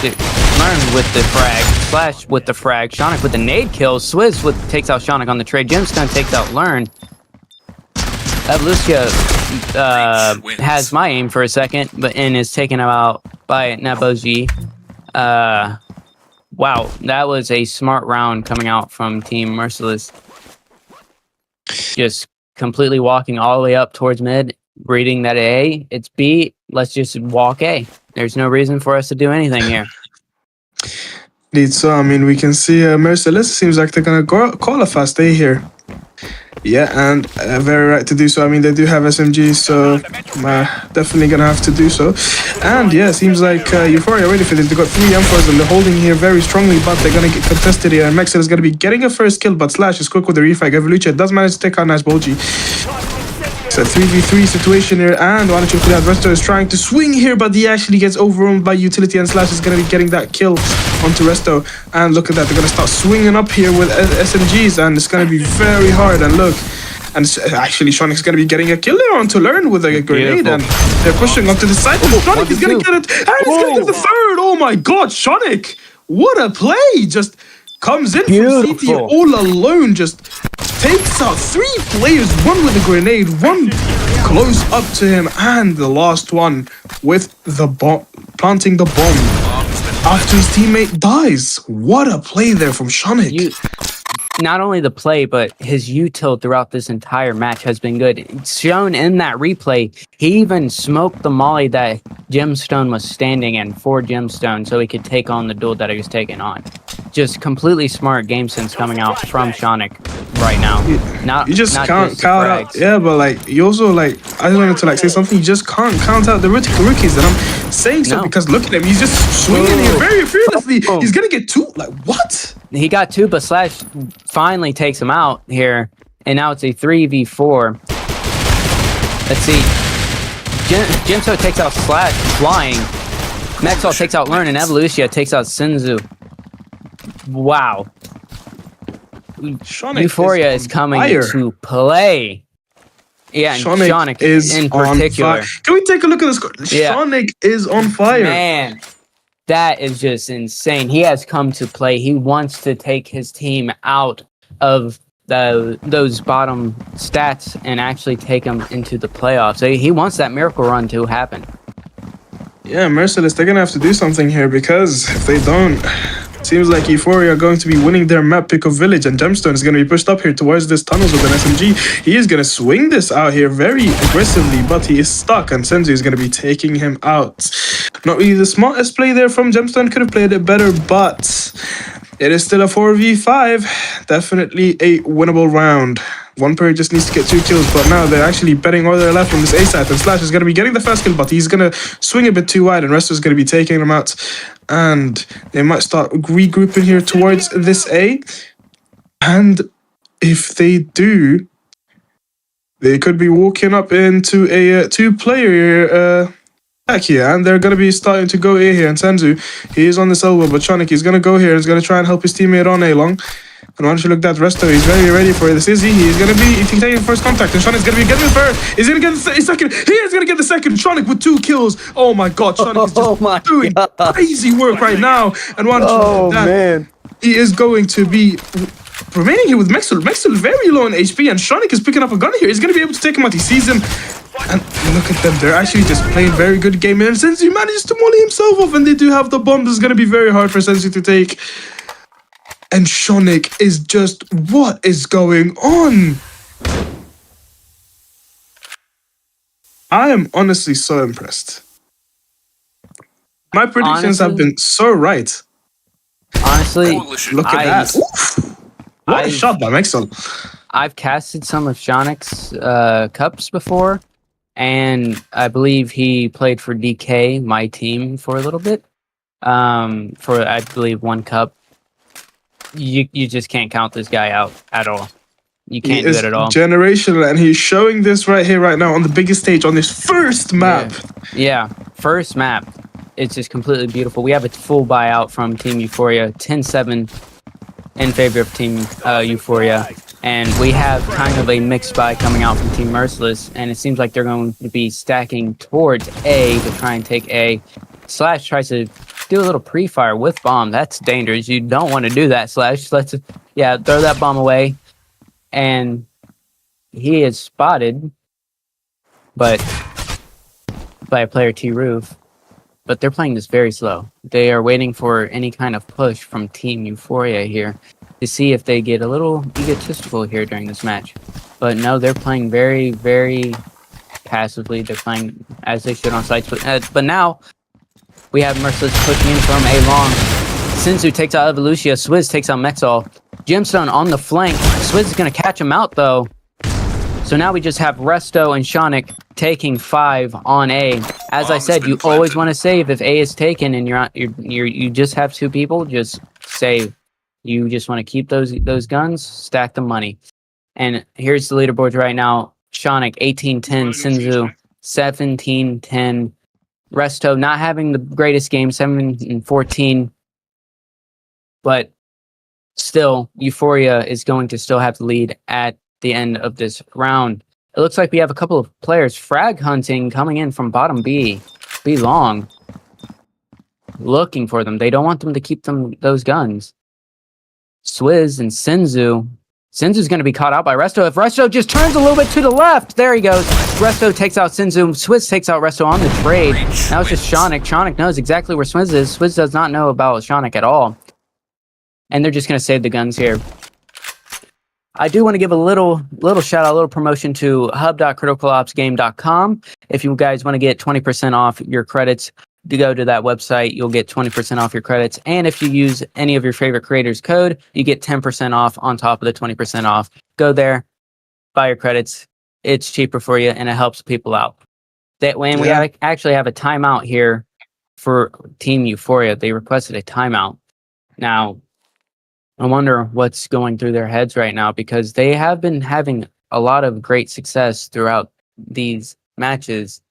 Learn with the frag, Slash with the frag, Shonik with the nade kill, Swizz takes out Shonik on the trade, Gemstone takes out Learn. Evolucia has my aim for a second, and is taken out by Naboji. Wow, that was a smart round coming out from Team Merciless. Just completely walking all the way up towards mid, reading that A, it's B, let's just walk A. There's no reason for us to do anything here. Indeed, so I mean, we can see Merciless seems like they're gonna call a fast A here. Yeah, and very right to do so. I mean, they do have SMGs, so definitely gonna have to do so. And yeah, seems like Euphoria ready for this. They got 3 M4s and they're holding here very strongly, but they're gonna get contested here. And Merciless is gonna be getting a first kill, but Slash is quick with the refrag. Evolucia does manage to take out nice Bolgi. It's a 3v3 situation here, and why don't you put out Resto is trying to swing here, but he actually gets overrun by Utility, and Slash is going to be getting that kill onto Resto. And look at that, they're going to start swinging up here with SMGs, and it's going to be very hard. And look, and actually Shonik's going to be getting a kill there onto Learn with a grenade, and they're pushing onto the side. Shonik is going to get it, and he's going to get the third. Oh my god, Shonik! What a play! Just comes in from CT all alone, just takes out 3 players, one with a grenade, one close up to him, and the last one with the bomb, planting the bomb after his teammate dies. What a play there from Shonik. Not only the play, but his util throughout this entire match has been good. It's shown in that replay, he even smoked the molly that Gemstone was standing in for Gemstone so he could take on the duel that he was taking on. Just completely smart game sense coming out from Shonik right now. You just can't count out. Yeah, but like you also like I wanted to like say something. You just can't count out the rookies, and I'm saying so because look at him. He's just swinging here very fearlessly. He's gonna get 2. Like what? He got 2, but Slash finally takes him out here, and now it's a 3v4. Let's see. Gemstone takes out Slash flying. Mexall takes out Learn, and Evolucia takes out Sinzu. Wow. Euphoria is coming to play. Yeah, and Shonik is in particular. Can we take a look at the score? Yeah. Shonik is on fire. Man, that is just insane. He has come to play. He wants to take his team out of those bottom stats and actually take them into the playoffs. So he wants that miracle run to happen. Yeah, Merciless, they're going to have to do something here, because if they don't, it seems like Euphoria are going to be winning their map pick of Village, and Gemstone is going to be pushed up here towards this tunnels with an SMG. He is going to swing this out here very aggressively, but he is stuck, and Senzu is going to be taking him out. Not really the smartest play there from Gemstone, could have played it better, but it is still a 4v5. Definitely a winnable round. One player just needs to get 2 kills, but now they're actually betting all their life on this A side, and Slash is going to be getting the first kill, but he's going to swing a bit too wide, and Resto is going to be taking them out, and they might start regrouping here towards this A, and if they do, they could be walking up into a 2-player back here, and they're going to be starting to go A here, and Senzu, he is on this elbow, but Shonik, he's going to go here, he's going to try and help his teammate on A long. And once you look at that, Resto, he's very ready for this. Is he? He's going to be taking first contact. And Shonik's going to be getting the first. Is he going to get the second? He is going to get the second. Shonik with 2 kills. Oh my god. Shonik is just doing crazy work right now. And once you look at that, he is going to be remaining here with Mexall. Mexall very low on HP. And Shonik is picking up a gun here. He's going to be able to take him out. He sees him. And look at them. They're actually just playing very good game. And Senzu manages to molly himself off. And they do have the bomb. This is going to be very hard for Senzu to take. And Shonik is just, what is going on? I am honestly so impressed. My predictions have been so right. Honestly, look at that. Oof. What a shot by Mexall. I've casted some of Shonik's cups before, and I believe he played for DK, my team, for a little bit. for I believe 1 cup. You just can't count this guy out at all. You can't do it at all. Generational, and he's showing this right here, right now, on the biggest stage on this first map. Yeah, first map. It's just completely beautiful. We have a full buyout from Team Euphoria, 10-7 in favor of Team Euphoria. And we have kind of a mixed buy coming out from Team Merciless, and it seems like they're going to be stacking towards A to try and take A. Slash tries to do a little pre-fire with bomb. That's dangerous. You don't want to do that, Slash. Let's, yeah, throw that bomb away. And he is spotted, but by a player T-Roof. But they're playing this very slow. They are waiting for any kind of push from Team Euphoria here to see if they get a little egotistical here during this match. But no, they're playing very, very passively. They're playing as they should on sites. But now we have Merciless pushing in from A long. Sinzu takes out Evolucia. Swizz takes out Mexall. Gemstone on the flank. Swizz is going to catch him out, though. So now we just have Resto and Shonik taking 5 on A. As I said, you always want to save if A is taken and you just have 2 people. Just save. You just want to keep those guns, stack the money. And here's the leaderboards right now. Shonik 18-10, Sinzu 17-10. Resto not having the greatest game, 7-14. But still, Euphoria is going to still have the lead at the end of this round. It looks like we have a couple of players frag hunting coming in from bottom B. B long. Looking for them. They don't want them to keep those guns. Swizz and Sinzu. Sinzu's going to be caught out by Resto. If Resto just turns a little bit to the left, there he goes. Resto takes out Sinzu. Swizz takes out Resto on the trade. Now it's just Shonik. Shonik knows exactly where Swizz is. Swizz does not know about Shonik at all. And they're just going to save the guns here. I do want to give a little shout out, a little promotion to hub.criticalopsgame.com. If you guys want to get 20% off your credits, to go to that website, you'll get 20% off your credits. And if you use any of your favorite creators' code, you get 10% off on top of the 20% off. Go there, buy your credits. It's cheaper for you, and it helps people out. That when we actually have a timeout here for Team Euphoria. They requested a timeout. Now, I wonder what's going through their heads right now, because they have been having a lot of great success throughout these matches,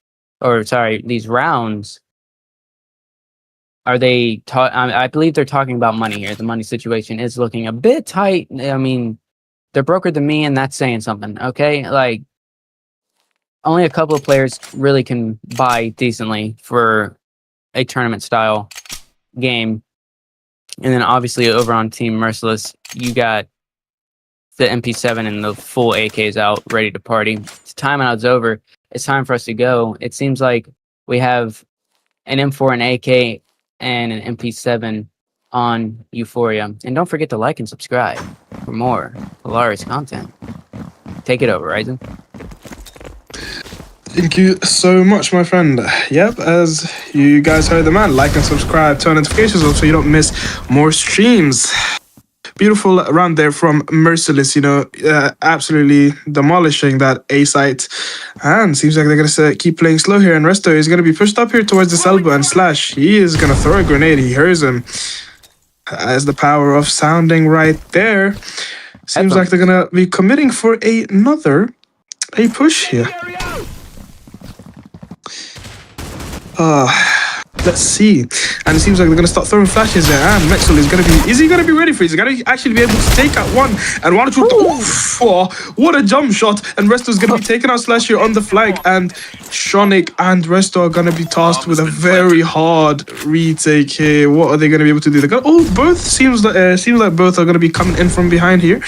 these rounds. Are they? I believe they're talking about money here. The money situation is looking a bit tight. I mean, they're broker than me, and that's saying something. Okay, like only a couple of players really can buy decently for a tournament style game. And then obviously over on Team Merciless, you got the MP7 and the full AKs out, ready to party. Timeout's over. It's time for us to go. It seems like we have an M4, an AK, and an MP7 on Euphoria. And don't forget to like and subscribe for more Polaris content. Take it over, Ryzen. Thank you so much, my friend. Yep, as you guys heard the man, like and subscribe, turn notifications on so you don't miss more streams. Beautiful round there from Merciless, absolutely demolishing that A site. And seems like they're going to keep playing slow here. And Resto is going to be pushed up here towards this elbow, and Slash, he is going to throw a grenade. He hears him. As the power of sounding right there. Seems like they're going to be committing for another push here. Let's see. And it seems like they're going to start throwing flashes there. And Mexall is he going to be ready for it? He's going to actually be able to take out one. And one, two, what a jump shot. And Resto's going to be taking out Slash here on the flank. And Shonik and Resto are going to be tasked with a very hard retake here. What are they going to be able to do? Both seems like both are going to be coming in from behind here.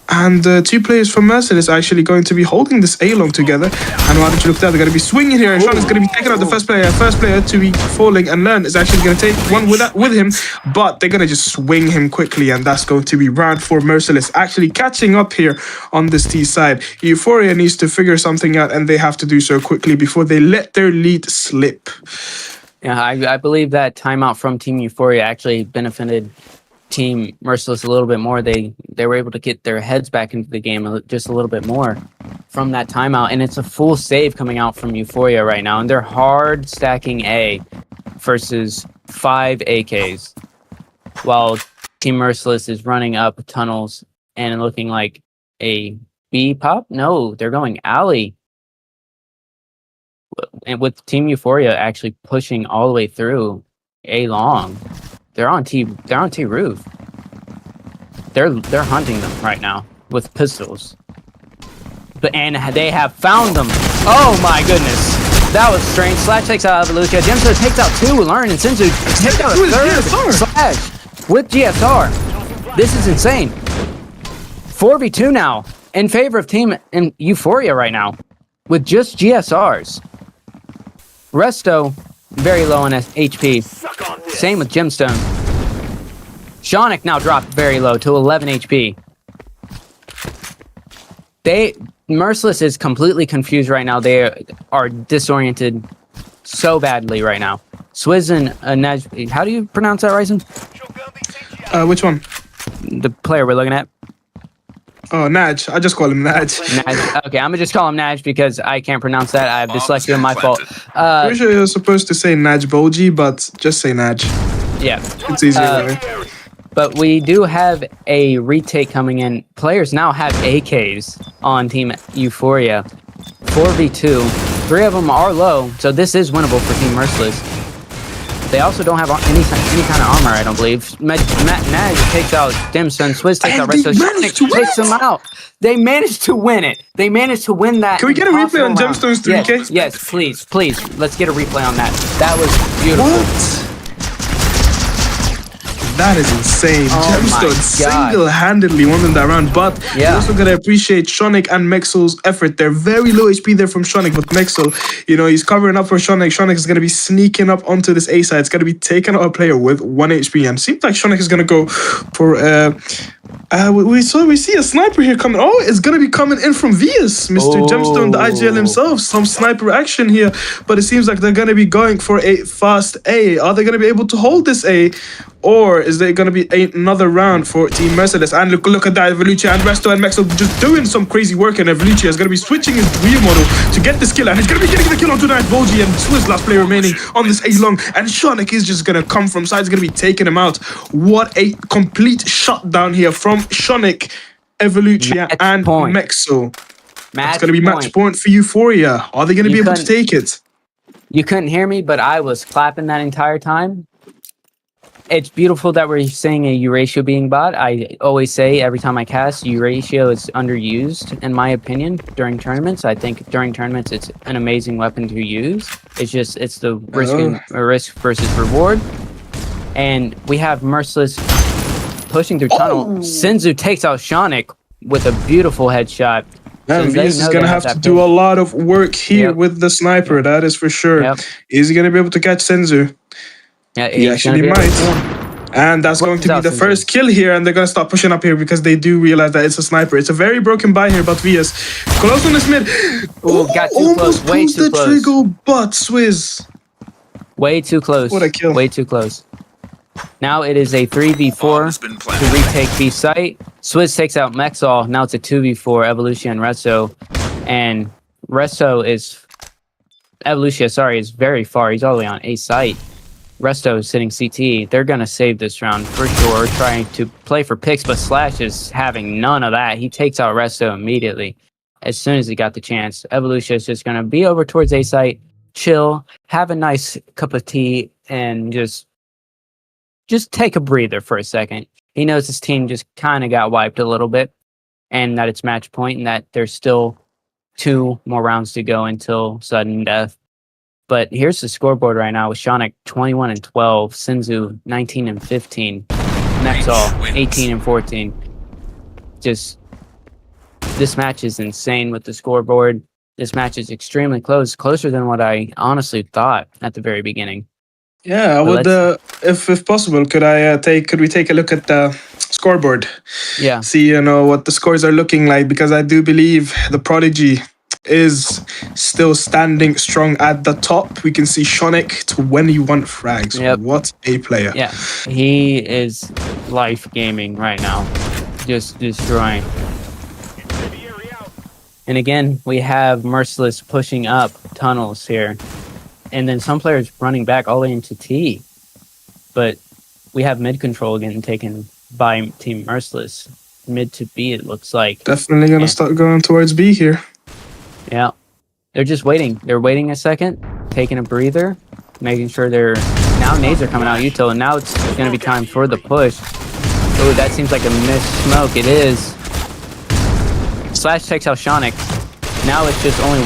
And 2 players from Merciless are actually going to be holding this A-long together. And why don't you look there? They're going to be swinging here. And Shonik's going to be taking out the first player to be falling, and Learn is actually going to take one with him, but they're going to just swing him quickly, and that's going to be round 4. Merciless actually catching up here on this T side. Euphoria needs to figure something out, and they have to do so quickly before they let their lead slip. Yeah, I believe that timeout from Team Euphoria actually benefited Team Merciless a little bit more. They were able to get their heads back into the game just a little bit more from that timeout, and it's a full save coming out from Euphoria right now, and they're hard stacking A. versus 5 AKs, while Team Merciless is running up tunnels and looking like a B pop. No, they're going alley. And with Team Euphoria actually pushing all the way through A long, they're on T roof. They're hunting them right now with pistols. And they have found them. Oh my goodness. That was strange. Slash takes out Evolution. Gemstone takes out 2. Learn and Senzu takes out a 3rd. Slash with GSR. This is insane. 4v2 now in favor of Team in Euphoria right now with just GSRs. Resto very low on HP. Same with Gemstone. Shonic now dropped very low to 11 HP. Merciless is completely confused right now. They are disoriented so badly right now. Swizz and Naj, how do you pronounce that, Ryzen? Which one? The player we're looking at. Oh, Naj. I just call him Naj. Naj. Okay, I'm gonna just call him Naj because I can't pronounce that. I have dyslexia, my fault. Pretty sure you're supposed to say Naj Boji, but just say Naj. Yeah. It's easier that way. But we do have a retake coming in. Players now have AKs on Team Euphoria. 4v2. 3 of them are low, so this is winnable for Team Merciless. They also don't have any kind of armor, I don't believe. Matt Naj takes out Dimson. Swizz takes out Resto. Takes them out. They managed to win it. They managed to win that. Can we get a replay on Gemstone's 3K? Yes, please. Let's get a replay on that. That was beautiful. What? That is insane. Gemstone single-handedly won them that round, but you also gotta appreciate Shonic and Mexel's effort. They're very low HP there from Shonic, but Mexel, he's covering up for Shonic. Shonic is gonna be sneaking up onto this A side. It's gonna be taking out a player with 1 HP, and seems like Shonic is gonna go for we see a sniper here coming. Oh, it's gonna be coming in from Vias, Mr. Gemstone, the IGL himself. Some sniper action here, but it seems like they're gonna be going for a fast A. Are they gonna be able to hold this A? Or is there going to be another round for Team Merciless? And look at that, Evolucia and Resto and Mexel just doing some crazy work, and Evolucia is going to be switching his wheel model to get this kill, and he's going to be getting the kill onto that Boji, and Swizz last player remaining on this A-long, and Shonic is just going to come from side. He's going to be taking him out. What a complete shutdown here from Shonic, Evolucia and Mexel. It's going to be match point for Euphoria. Are they going to be able to take it? You couldn't hear me, but I was clapping that entire time. It's beautiful that we're seeing a U-ratio being bought. I always say every time I cast, U-ratio is underused, in my opinion, during tournaments. I think during tournaments, it's an amazing weapon to use. It's the risk versus reward. And we have Merciless pushing through tunnel. Senzu takes out Shonic with a beautiful headshot. Man, Vias is going to have to do a lot of work here with the sniper, that is for sure. Is he going to be able to catch Senzu? Yeah, he actually might. And that's going to be the first kill here, and they're going to start pushing up here because they do realize that it's a sniper. It's a very broken buy here, but Vias close on this mid. Got too close. Way too close. Trigger, but Swizz. Way too close. What a kill. Way too close. Now it is a 3v4 to retake B site. Swizz takes out Mexal. Now it's a 2v4, Evolucia and Resto. And Resto is... Evolucia, sorry, is very far. He's all the way on A site. Resto is sitting CT. They're going to save this round for sure, trying to play for picks, but Slash is having none of that. He takes out Resto immediately as soon as he got the chance. Evolution is just going to be over towards A site, chill, have a nice cup of tea, and just take a breather for a second. He knows his team just kind of got wiped a little bit, and that it's match point, and that there's still 2 more rounds to go until sudden death. But here's the scoreboard right now with Shonic 21 and 12, Senzu 19 and 15, Nexal 18 and 14. Just this match is insane with the scoreboard. This match is extremely close, closer than what I honestly thought at the very beginning. Yeah, I would, if possible, could we take a look at the scoreboard? Yeah. See, what the scores are looking like, because I do believe the Prodigy is still standing strong at the top. We can see Shonic 21 frags. Yep. What a player. Yeah, he is life gaming right now. Just destroying. And again, we have Merciless pushing up tunnels here. and then some players running back all the way into T. But we have mid control getting taken by Team Merciless. Mid to B, it looks like. Definitely going to start going towards B here. Yeah. They're just waiting. They're waiting a second, taking a breather, making sure they're... Now nades are coming out Util, and now it's going to be time for the push. Oh, that seems like a missed smoke. It is. Slash takes out Shonik. Now it's just only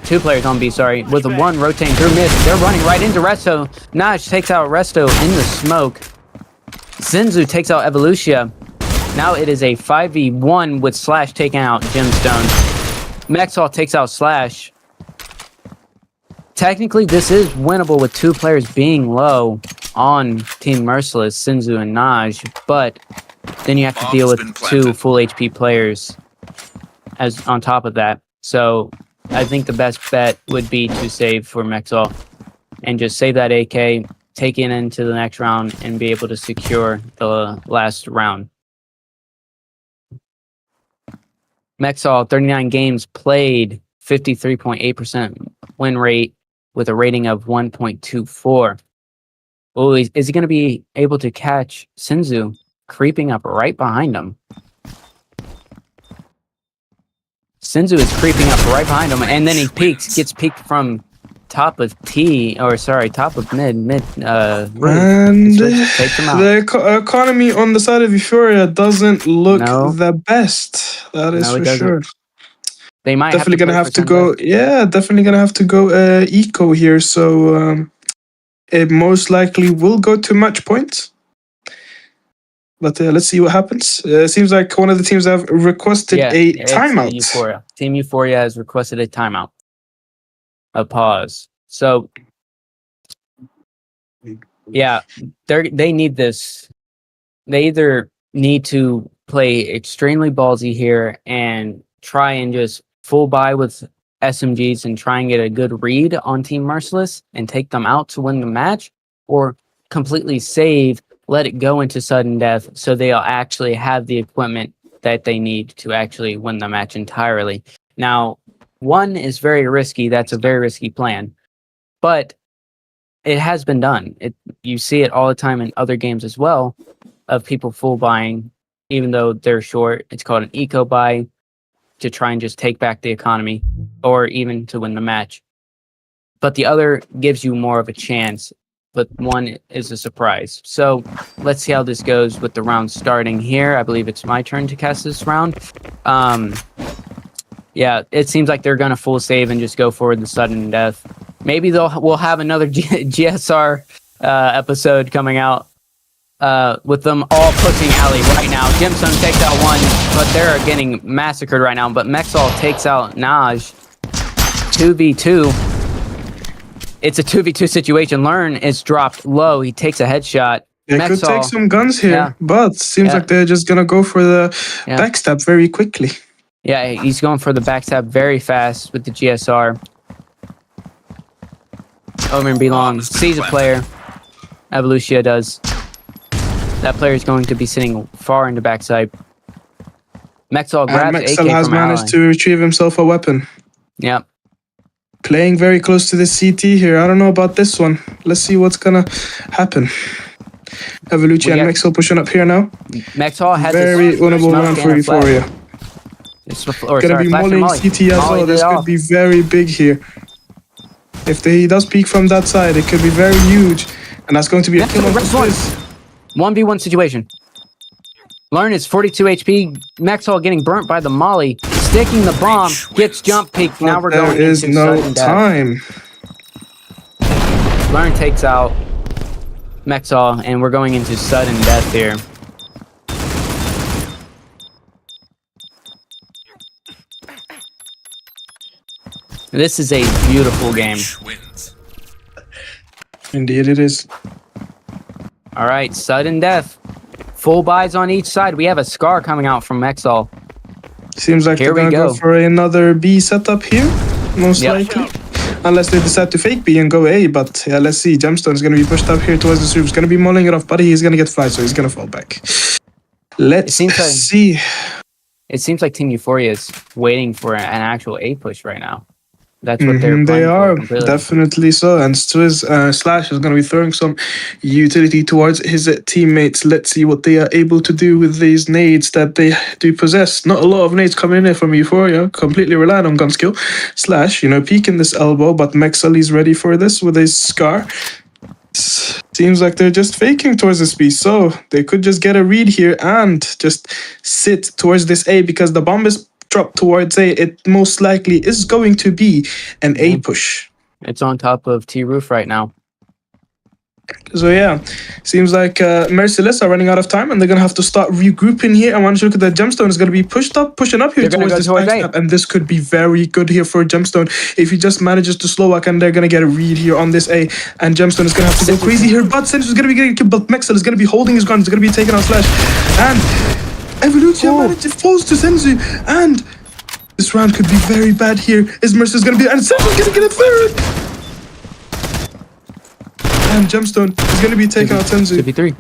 two players on B, sorry, with the one rotating through mid. They're running right into Resto. Naj takes out Resto in the smoke. Zinzu takes out Evolutia. Now it is a 5v1 with Slash taking out Gemstone. Mexall takes out Slash. Technically, this is winnable with two players being low on Team Merciless, Zinzu and Naj, but then you have to deal with two full HP players as on top of that. So I think the best bet would be to save for Mexall and just save that AK, take it into the next round, and be able to secure the last round. Mexall, 39 games played, 53.8% win rate with a rating of 1.24. Oh, is he going to be able to catch Zinzu creeping up right behind him? Zinzu is creeping up right behind him, and then he gets peeked from top of T, or sorry, top of mid, and takes him out. The economy on the side of Euphoria doesn't look the best. That is for sure. They might definitely gonna have to go. Yeah, definitely gonna have to go eco here. So it most likely will go to match points. But let's see what happens. Seems like one of the teams have requested a timeout. Euphoria. Team Euphoria has requested a timeout. A pause. So, yeah, they need this. They either need to play extremely ballsy here and try and just full buy with SMGs and try and get a good read on Team Merciless and take them out to win the match, or completely save, let it go into sudden death so they'll actually have the equipment that they need to actually win the match entirely. Now, one is very risky. That's a very risky plan. But it has been done. You see it all the time in other games as well, of people full buying, even though they're short. It's called an eco buy to try and just take back the economy, or even to win the match. But the other gives you more of a chance, but one is a surprise. So let's see how this goes with the round starting here. I believe it's my turn to cast this round. Yeah, it seems like they're going to full save and just go for the sudden death. Maybe we'll have another GSR episode coming out with them all pushing alley right now. Gemstone takes out one, but they're getting massacred right now. But Mexall takes out Naj. 2v2. It's a 2v2 situation. Learn is dropped low. He takes a headshot. They could take some guns here, but seems like they're just going to go for the backstab very quickly. Yeah, he's going for the backstab very fast with the GSR. Over in B-Long. Sees a player. Evolutia does. That player is going to be sitting far into backside. Mexall grabs AK from has managed to retrieve himself a weapon. Yep. Playing very close to the CT here. I don't know about this one. Let's see what's going to happen. Evolutia and Mexall pushing up here now. Mexall has very winnable round for Euphoria. Gonna be mulling CT as well. This could be very big here. If he does peek from that side, it could be very huge. And that's going to be a kill on Fizz. 1v1 situation. Learn is 42 HP. Mexall getting burnt by the molly. Sticking the bomb. Gets jump peek. Now we're going into sudden death. There is no time. Learn takes out Mexall, and we're going into sudden death here. This is a beautiful game. Indeed it is. All right, sudden death. Full buys on each side. We have a Scar coming out from Mexall. Seems like they're going to go for another B setup here, most likely. Unless they decide to fake B and go A, but yeah, let's see. Gemstone's going to be pushed up here towards the roof. He's going to be mulling it off, but he's going to get flied, so he's going to fall back. Let's see. It seems like Team Euphoria is waiting for an actual A push right now. That's what they're They playing for are completely. definitely so, and Slash is going to be throwing some utility towards his teammates. Let's see what they are able to do with these nades that they do possess. Not a lot of nades coming in here from Euphoria, completely reliant on gun skill. Slash, peeking this elbow, but Mexel is ready for this with his scar. Seems like they're just faking towards this B, so they could just get a read here and just sit towards this A because the bomb is dropped towards A. It most likely is going to be an A push. It's on top of T roof right now. So yeah, seems like Merciless are running out of time and they're going to have to start regrouping here. I want to look at that Gemstone is going to be pushing up here towards this backstab, and this could be very good here for Gemstone if he just manages to slow walk, and they're going to get a read here on this A, and Gemstone is going to have to go crazy here, but Sensu is going to be getting killed, but Mexel is going to be holding his gun, he's going to be taking out Slash, and Evolution falls to Sensu, and this round could be very bad here. Is Merciless going to be, and Sensu is going to get a third! And Gemstone is going to be taking out Senzu. 2v3.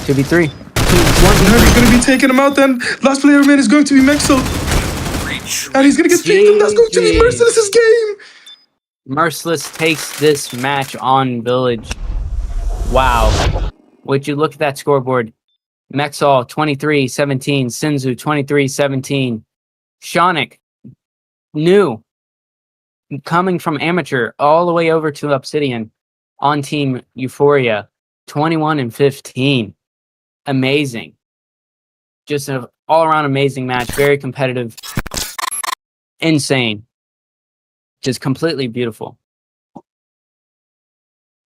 2v3. He's going to be taking him out then. Last player remaining is going to be Mexel. And he's going to get picked, and that's going to be Merciless's game. Merciless takes this match on Village. Wow. Would you look at that scoreboard? Mexel 23-17. Senzu 23-17. Shonik, new. Coming from amateur all the way over to Obsidian. On Team Euphoria, 21-15. Amazing. Just an all-around amazing match. Very competitive. Insane. Just completely beautiful.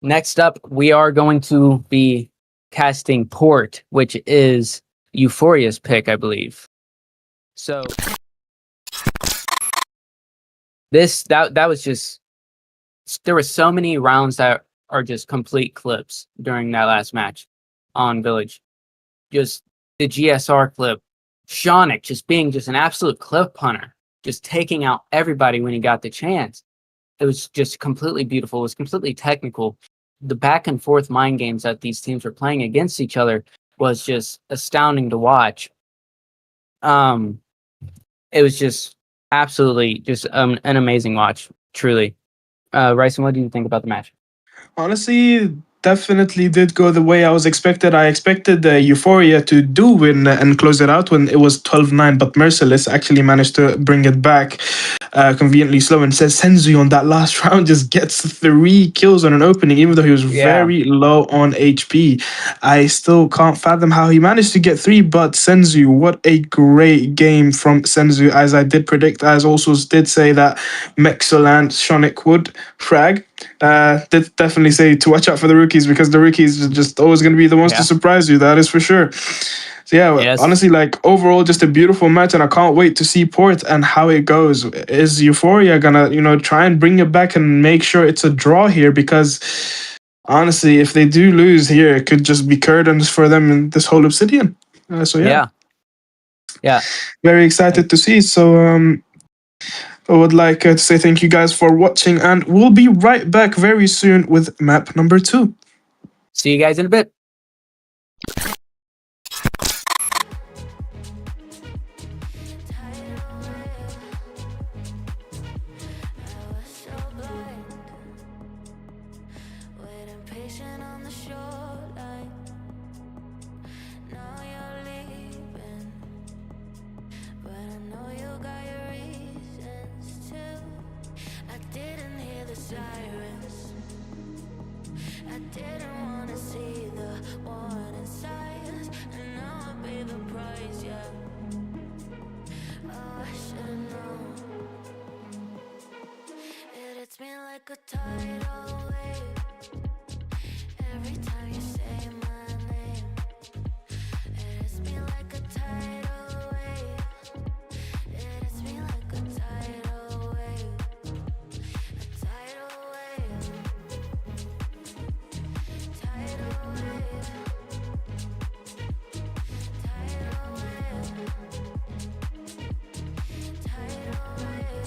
Next up, we are going to be casting Port, which is Euphoria's pick, I believe. So that was just, there were so many rounds that are just complete clips during that last match on Village. Just the GSR clip, Shonik just being just an absolute clip punter, just taking out everybody when he got the chance. It was just completely beautiful. It was completely technical. The back and forth mind games that these teams were playing against each other was just astounding to watch. It was just absolutely just an amazing watch, truly. Ryson, what do you think about the match? Honestly, definitely did go the way I was expected. I expected Euphoria to do win and close it out when it was 12-9, but Merciless actually managed to bring it back conveniently slow, and says Senzu on that last round just gets 3 kills on an opening, even though he was very low on HP. I still can't fathom how he managed to get 3, but Senzu, what a great game from Senzu, as I did predict, as also did say that Mexel and Shonik would frag. Did definitely say to watch out for the rookies, because the rookies are just always going to be the ones to surprise you, that is for sure. So yeah, honestly, like overall, just a beautiful match, and I can't wait to see Port and how it goes. Is Euphoria gonna, try and bring it back and make sure it's a draw here? Because honestly, if they do lose here, it could just be curtains for them in this whole Obsidian. So yeah, very excited to see. So I would like to say thank you guys for watching, and we'll be right back very soon with map number 2. See you guys in a bit. It's been like a tidal wave. Every time you say my name, it hits me like a tidal wave. It hits me like a tidal wave. A tidal wave. Tidal wave. Tidal wave. Tidal wave.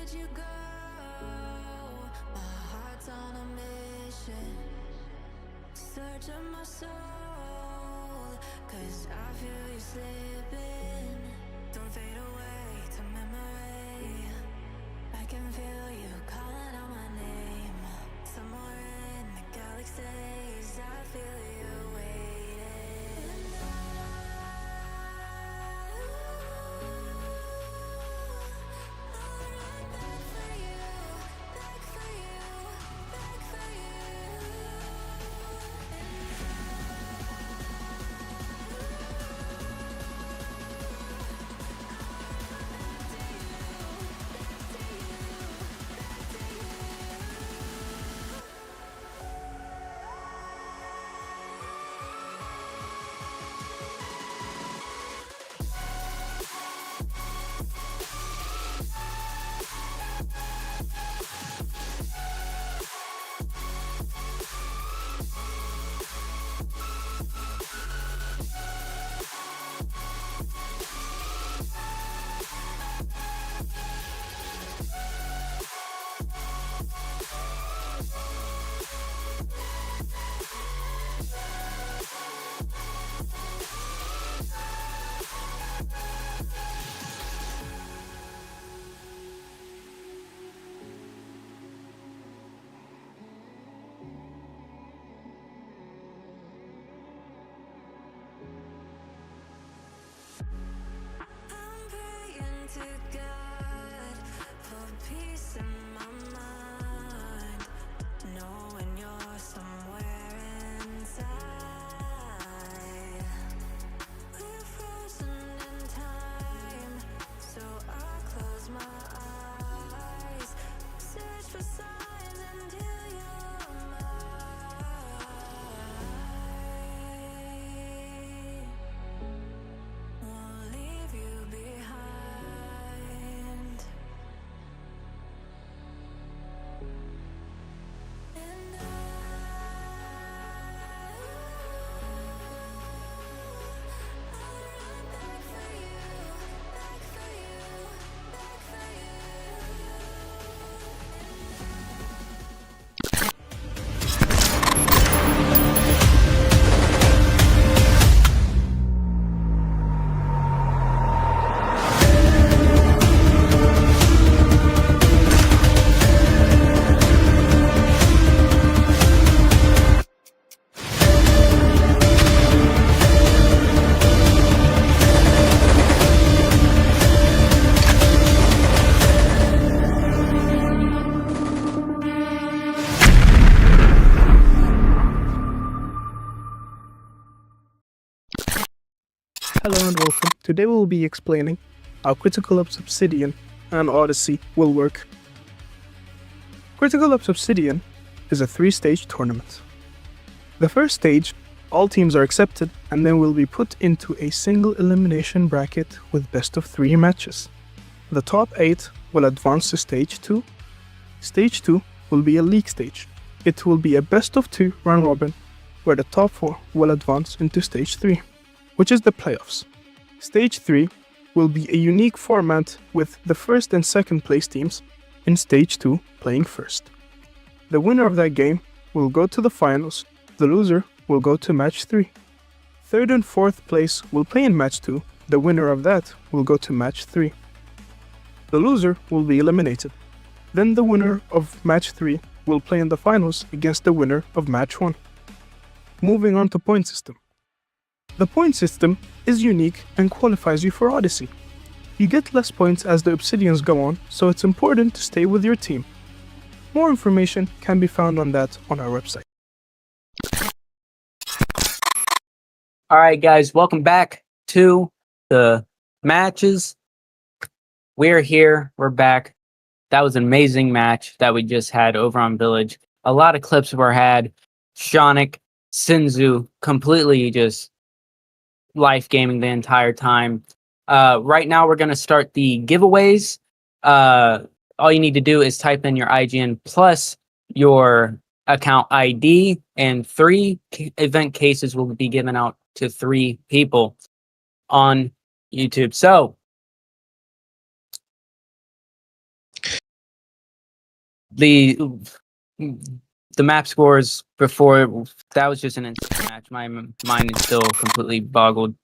let you go. My heart's on a mission. Search of my soul, 'cause I feel you slipping. Don't fade away to memory. I can feel you calling out my name. Somewhere in the galaxies, I feel you waiting. I'll run back for you, back for you, back for you. I'm praying to God for peace in my mind, knowing you're somewhere inside. We're frozen in time, so I close my eyes, search for signs until you're mine. Won't leave you behind. And I'll run back for you, back for you, back for you. Hello and welcome. Today we'll be explaining how Critical Ops Obsidian and Odyssey will work. Critical Ops Obsidian is a 3-stage tournament. The first stage, all teams are accepted and then will be put into a single elimination bracket with best of 3 matches. The top 8 will advance to stage 2. Stage 2 will be a league stage. It will be a best of 2 round robin where the top 4 will advance into stage 3, which is the playoffs. Stage 3 will be a unique format with the first and second place teams in stage 2 playing first. The winner of that game will go to the finals, the loser will go to match 3. Third and fourth place will play in match 2, the winner of that will go to match 3. The loser will be eliminated. Then the winner of match 3 will play in the finals against the winner of match 1. Moving on to point system. The point system is unique and qualifies you for Odyssey. You get less points as the Obsidians go on, so it's important to stay with your team. More information can be found on that on our website. Alright guys, welcome back to the matches. We're here, we're back. That was an amazing match that we just had over on Village. A lot of clips were had. Shonik, Sinzu, completely just life gaming the entire time. Right now we're going to start the giveaways. All you need to do is type in your IGN plus your account ID, and 3 event cases will be given out to 3 people on YouTube. So the map scores before, that was just an instant match. My mind is still completely boggled.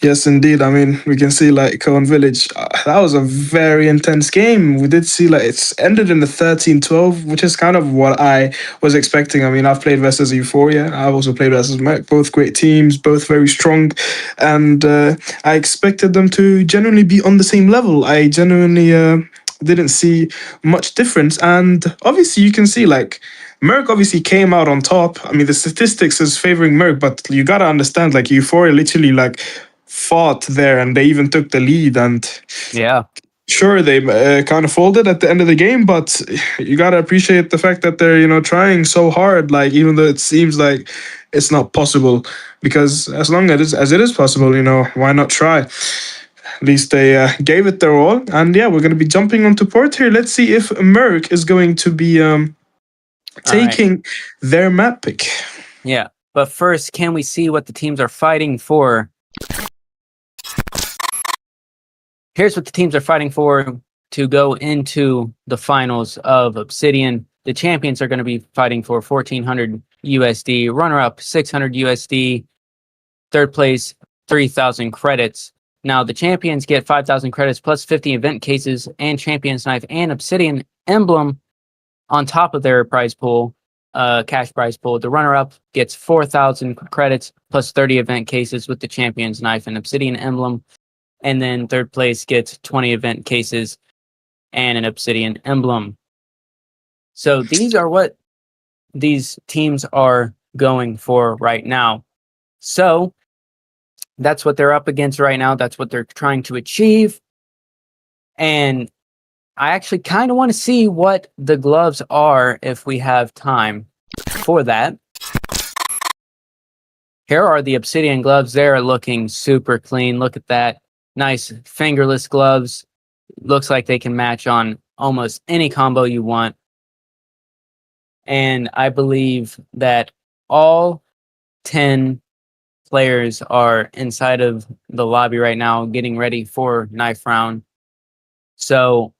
Yes, indeed. I mean, we can see like Cohen Village. That was a very intense game. We did see like it's ended in the 13-12, which is kind of what I was expecting. I mean, I've played versus Euphoria. I've also played versus Merc. Both great teams, both very strong, and I expected them to genuinely be on the same level. I genuinely didn't see much difference, and obviously you can see like Merc obviously came out on top. I mean, the statistics is favoring Merc, but you gotta understand like Euphoria literally like fought there, and they even took the lead. And yeah, sure, they kind of folded at the end of the game, but you gotta appreciate the fact that they're trying so hard. Like even though it seems like it's not possible, because as long as it is possible, why not try? At least they gave it their all. And yeah, we're gonna be jumping onto port here. Let's see if Merc is going to be taking their map pick. Yeah, but first, can we see what the teams are fighting for? Here's what the teams are fighting for to go into the finals of Obsidian. The champions are going to be fighting for 1,400 USD, runner-up 600 USD, third place 3,000 credits. Now, the champions get 5,000 credits plus 50 event cases and Champion's Knife and Obsidian Emblem on top of their prize pool, cash prize pool. The runner-up gets 4,000 credits plus 30 event cases with the Champion's Knife and Obsidian Emblem. And then third place gets 20 event cases and an Obsidian Emblem. So these are what these teams are going for right now. So that's what they're up against right now. That's what they're trying to achieve. And I actually kind of want to see what the gloves are if we have time for that. Here are the Obsidian gloves. They're looking super clean. Look at that. Nice fingerless gloves. Looks like they can match on almost any combo you want. And I believe that all 10 players are inside of the lobby right now getting ready for knife round. So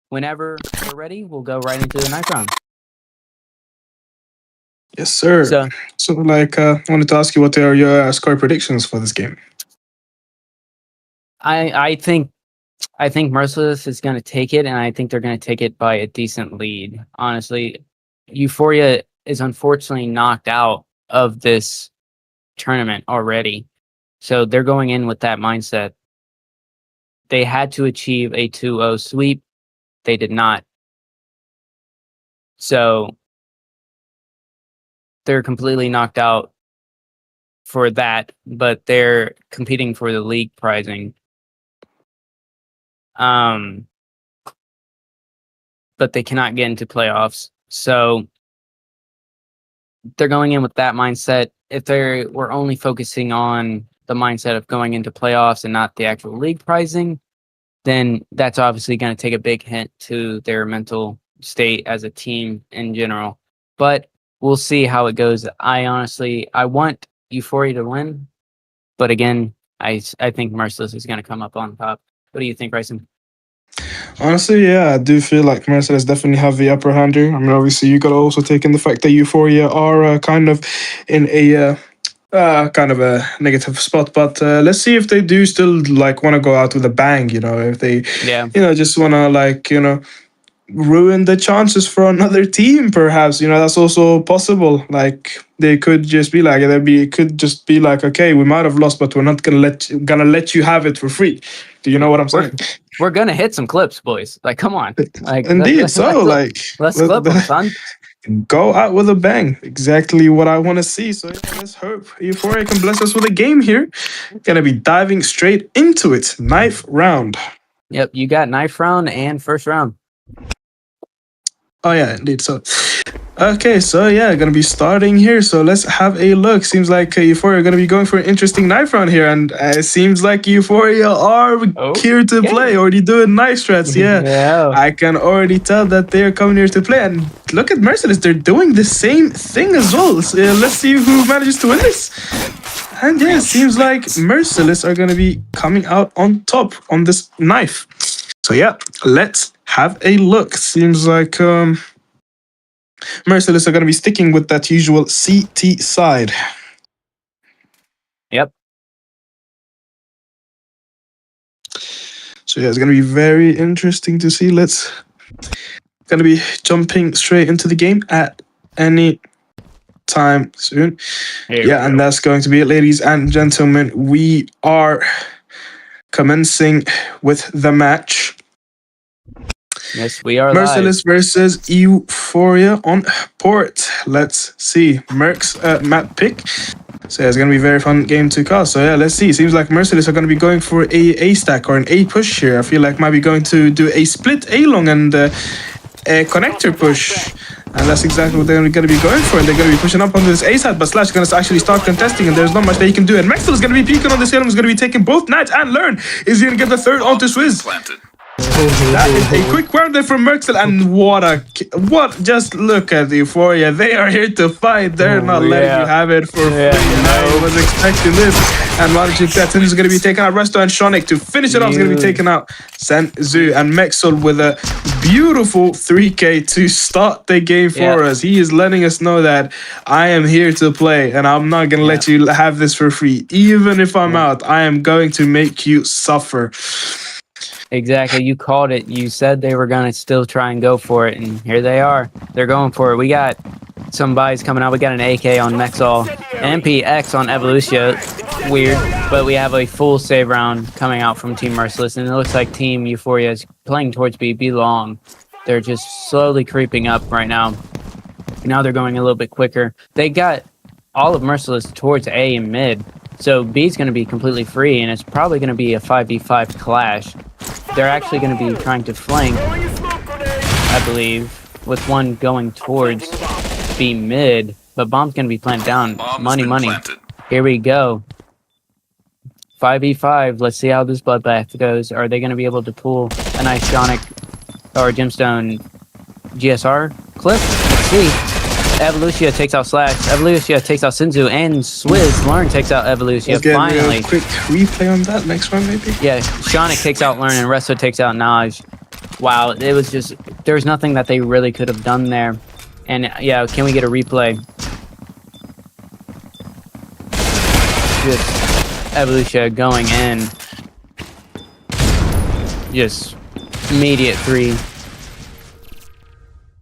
whenever we're ready, we'll go right into the knife round. Yes, sir. So like, I wanted to ask you, what are your score predictions for this game? I think Merciless is going to take it, and I think they're going to take it by a decent lead. Honestly, Euphoria is unfortunately knocked out of this tournament already, so they're going in with that mindset. They had to achieve a 2-0 sweep. They did not. So they're completely knocked out for that, but they're competing for the league prizing. But they cannot get into playoffs. So they're going in with that mindset. If they were only focusing on the mindset of going into playoffs and not the actual league prizing, then that's obviously going to take a big hit to their mental state as a team in general. But we'll see how it goes. I want Euphoria to win, but again, I think Merciless is going to come up on top. What do you think, Bryson? Honestly, yeah, I do feel like Merciless definitely have the upper hand here. I mean, obviously, you got to also take in the fact that Euphoria are kind of in a kind of a negative spot. But let's see if they do still like want to go out with a bang. If they, just want to like ruin the chances for another team, perhaps. That's also possible. Like they could just be like, okay, we might have lost, but we're not gonna let you have it for free. Do you know what I'm saying? We're gonna hit some clips, boys. Like, come on. Like, indeed. Let's clip them, son. Go out with a bang. Exactly what I want to see. So yeah, let's hope Euphoria can bless us with a game here. Gonna be diving straight into it. Knife round. Yep, you got knife round and first round. Oh yeah, indeed. So, okay, so yeah, gonna be starting here. So let's have a look. Seems like Euphoria are gonna be going for an interesting knife round here, and it seems like Euphoria are here to play. Already doing knife strats. Yeah, I can already tell that they're coming here to play. And look at Merciless; they're doing the same thing as well. So, let's see who manages to win this. And yeah, it seems like Merciless are gonna be coming out on top on this knife. So yeah, let's have a look. Seems like Merciless are going to be sticking with that usual CT side. Yep. So yeah, it's going to be very interesting to see. Let's going to be jumping straight into the game at any time soon. Yeah, and that's going to be it, ladies and gentlemen. We are commencing with the match. Yes, we are Merciless versus Euphoria on port. Let's see. Merc's map pick. So yeah, it's going to be a very fun game to cast. So yeah, let's see. Seems like Merciless are going to be going for a stack or an A push here. I feel like might be going to do a split A long and a connector push. And that's exactly what they're going to be going for. And they're going to be pushing up on this A side, but Slash is going to actually start contesting, and there's not much that he can do. And Maxwell is going to be peeking on this hill and is going to be taking both Knights and Learn. Is he going to get the third onto Swizz? That is a quick round there from Merciless, and what? Just look at the Euphoria. They are here to fight. They're not letting you have it for free. I was expecting this. And Magic Tetsun is going to be taking out Resto, and Shonik to finish it off is going to be taking out Senzu, and Mexel with a beautiful 3K to start the game for us. He is letting us know that I am here to play, and I'm not going to let you have this for free. Even if I'm out, I am going to make you suffer. Exactly. You called it. You said they were going to still try and go for it, and here they are. They're going for it. We got some buys coming out. We got an AK on Mexall, an MPX on Evolution. Weird, but we have a full save round coming out from Team Merciless, and it looks like Team Euphoria is playing towards B long. They're just slowly creeping up right now. Now they're going a little bit quicker. They got all of Merciless towards A and mid, so B is going to be completely free, and it's probably going to be a 5v5 clash. They're actually going to be trying to flank, I believe, with one going towards B mid, but Bomb's going to be planted down. Money. Here we go. 5v5. Let's see how this bloodbath goes. Are they going to be able to pull a nice Shonik or Gemstone GSR clip? Let's see. Evolution takes out Slash. Evolution takes out Senzu, and Swizz. Learn takes out Evolution. Finally. A quick replay on that next one, maybe? Yeah, Shonik takes out Learn, and Resto takes out Naj. Wow, it was just... There's nothing that they really could have done there. And yeah, can we get a replay? Just Evolution going in. Just immediate 3.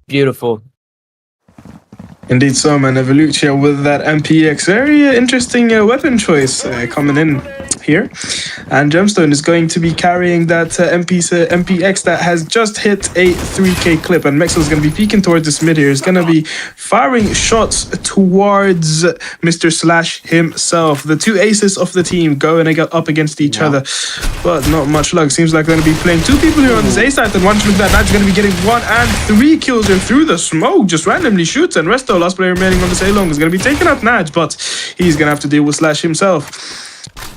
Beautiful. Indeed so, man. Evolution with that MPX. Very interesting weapon choice coming in here. And Gemstone is going to be carrying that MPX that has just hit a 3K clip. And Mexel is going to be peeking towards this mid here. He's going to be firing shots towards Mr. Slash himself. The two aces of the team going up against each other. But not much luck. Seems like they're going to be playing 2 people here on this A side. And one look at that, Knight's going to be getting 1 and 3 kills here through the smoke. Just randomly shoots. And Resto, last player remaining on this A long, is going to be taking out Naj, but he's going to have to deal with Slash himself.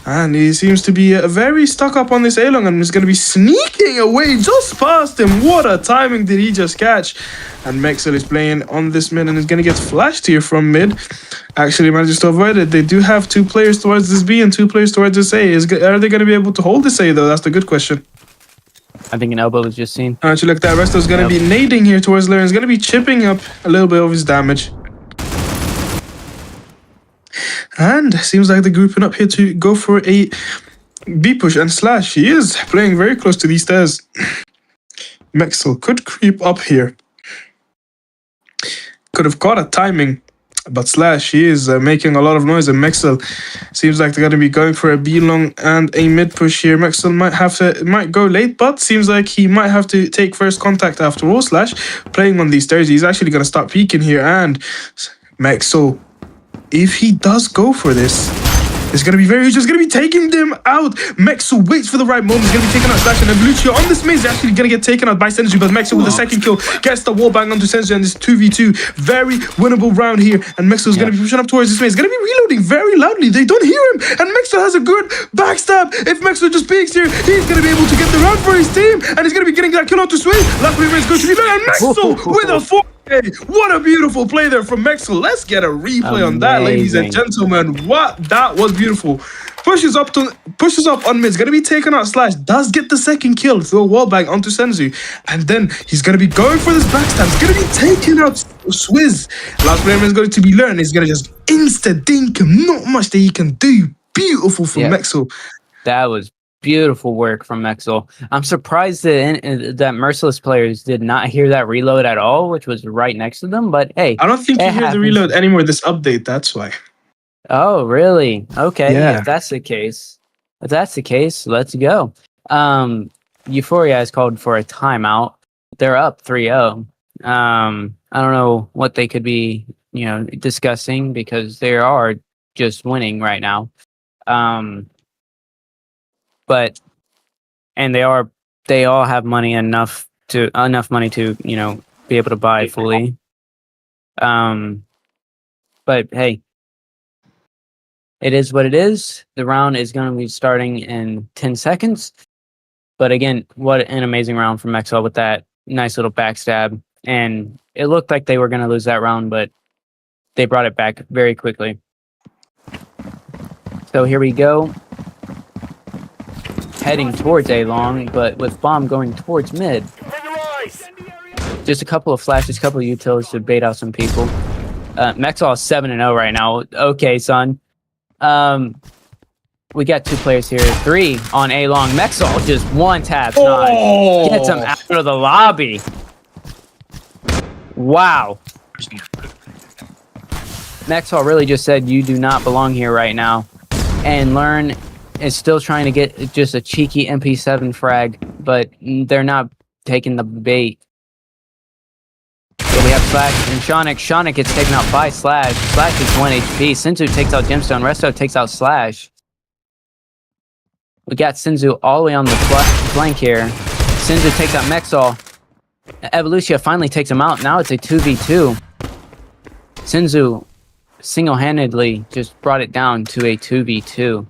And he seems to be very stuck up on this A long, and is going to be sneaking away just past him. What a timing did he just catch? And Mexel is playing on this mid and is going to get flashed here from mid. Actually manages to avoid it. They do have 2 players towards this B and 2 players towards this A. Are they going to be able to hold this A though? That's the good question. I think an elbow was just seen. Actually, look, that Resto's going to be nading here towards Learn. He's going to be chipping up a little bit of his damage. And seems like they're grouping up here to go for a B push. And Slash, he is playing very close to these stairs. Mexel could creep up here. Could have caught a timing. But Slash, he is making a lot of noise. And Mexel seems like they're going to be going for a B long and a mid push here. Mexel might go late, but seems like he might have to take first contact after all. Slash playing on these stairs. He's actually going to start peeking here. And Mexel, if he does go for this, it's going to be very just going to be taking them out. Mexel waits for the right moment. He's going to be taking out Slash, and Evolution on this maze is actually going to get taken out by Senzu, but Mexel with the second kill gets the wall bang onto Senzu, and it's 2v2. Very winnable round here, and Mexel is going to be pushing up towards this maze. He's going to be reloading very loudly. They don't hear him, and Mexel has a good backstab. If Mexel just peeks here, he's going to be able to get the round for his team, and he's going to be getting that kill onto Sway. Last player is going to be there, and Mexel with a 4. What a beautiful play there from Mexel. Let's get a replay on that, ladies and gentlemen. What? That was beautiful. pushes up on mid. Is gonna be taken out slash. Does get the second kill through a wall bang onto Senzu, and then he's gonna be going for this backstab. He's gonna be taking out Swizz. Last player is going to be learned. He's gonna just insta dink him. Not much that he can do. Beautiful from Mexel. That was beautiful work from Mexel. I'm surprised that Merciless players did not hear that reload at all, which was right next to them. But hey, I don't think you hear the reload anymore this update. That's why. Oh, really? Okay. Yeah. If that's the case, let's go. Euphoria has called for a timeout. They're up 3-0. I don't know what they could be, discussing because they are just winning right now. But they all have money enough money to, be able to buy fully. But hey, it is what it is. The round is going to be starting in 10 seconds. But again, what an amazing round from Mexel with that nice little backstab. And it looked like they were going to lose that round, but they brought it back very quickly. So here we go. Heading towards A-Long, but with bomb going towards mid. Just a couple of flashes, a couple of utils to bait out some people. Mexel is 7-0 right now. Okay, son. We got 2 players here. 3 on A-Long. Mexel just one tap. Nice. Gets him out of the lobby. Wow. Mexel really just said, you do not belong here right now. And Learn is still trying to get just a cheeky MP7 frag, but they're not taking the bait. So we have Slash and Shonik. Shonik gets taken out by Slash. Slash is 1 HP. Senzu takes out Gemstone. Resto takes out Slash. We got Senzu all the way on the flank here. Senzu takes out Mexel. Evolutia finally takes him out. Now it's a 2v2. Senzu single-handedly just brought it down to a 2v2.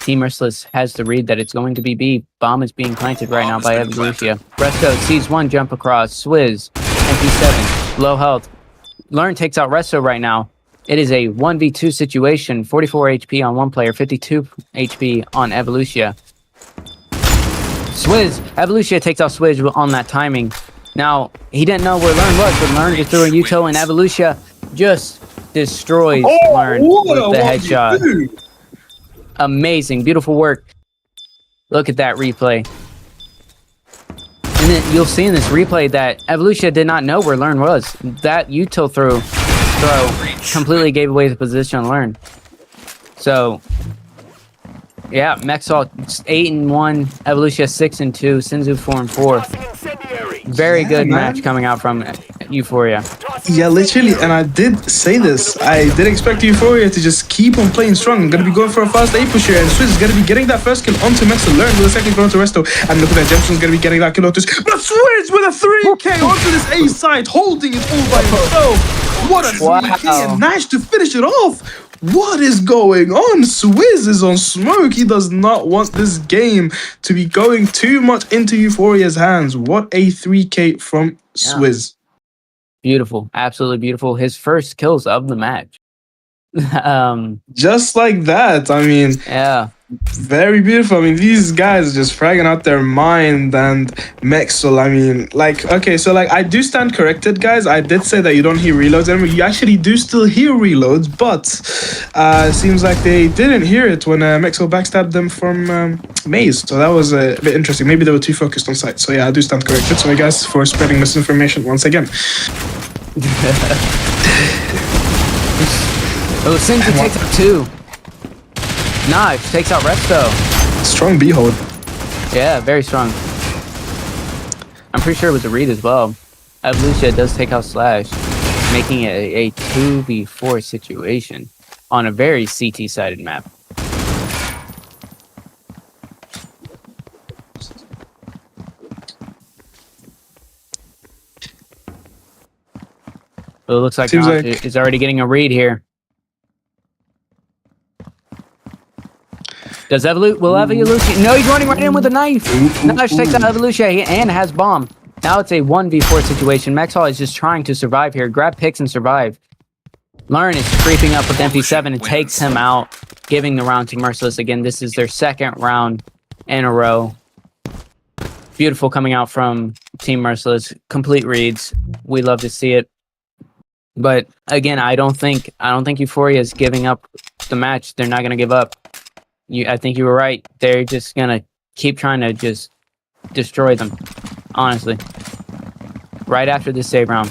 Team Merciless has to read that it's going to be B. Bomb is being planted right now by Evolutia. Resto sees one jump across. Swizz, MP7, low health. Learn takes out Resto right now. It is a 1v2 situation. 44 HP on one player, 52 HP on Evolutia. Swizz, Evolutia takes out Swizz on that timing. Now, he didn't know where Learn was, but Learn just threw a Util, and Evolutia just destroys Learn with the headshot. Amazing, beautiful work. Look at that replay. And then you'll see in this replay that Evolutia did not know where Learn was. That Util throw completely gave away the position on Learn. So, yeah, Mexal 8-1, Evolutia 6-2, Senzu 4-4. Very good match coming out from Euphoria. Yeah, literally, and I did say this. I did expect Euphoria to just keep on playing strong. I'm going to be going for a fast A push here, and Swizz is going to be getting that first kill onto Mexel. Learn with a second kill onto Resto, and look at that, Gemstone's going to be getting that kill onto... But Swizz with a 3K onto this A side, holding it all by himself. What a 3K, and nice to finish it off. What is going on? Swizz is on smoke. He does not want this game to be going too much into Euphoria's hands. What a 3K from Swizz. Beautiful. Absolutely beautiful. His first kills of the match. Just like that. I mean, yeah. Very beautiful. I mean, these guys are just fragging out their mind. And Mexel, I mean, like, okay, so like I do stand corrected, guys. I did say that you don't hear reloads anymore. You actually do still hear reloads, but it seems like they didn't hear it when Mexel backstabbed them from Maze. So that was a bit interesting. Maybe they were too focused on sight. So yeah, I do stand corrected. Sorry guys for spreading misinformation once again. Oh, Senzu takes out 2. Nice, takes out Resto. Strong B hold. Yeah, very strong. I'm pretty sure it was a read as well. Evolutia does take out Slash, making it a 2v4 situation on a very CT-sided map. But it looks like Notch is already getting a read here. Does Evolutia? No, he's running right in with a knife. Notch takes out Evolutia and has bomb. Now it's a 1v4 situation. Mexal is just trying to survive here. Grab picks and survive. Learn is creeping up with MP7 and takes him out, giving the round to Merciless. Again, this is their second round in a row. Beautiful coming out from Team Merciless. Complete reads. We love to see it. But again, I don't think Euphoria is giving up the match. They're not going to give up. I think you were right. They're just going to keep trying to just destroy them, honestly. Right after this save round,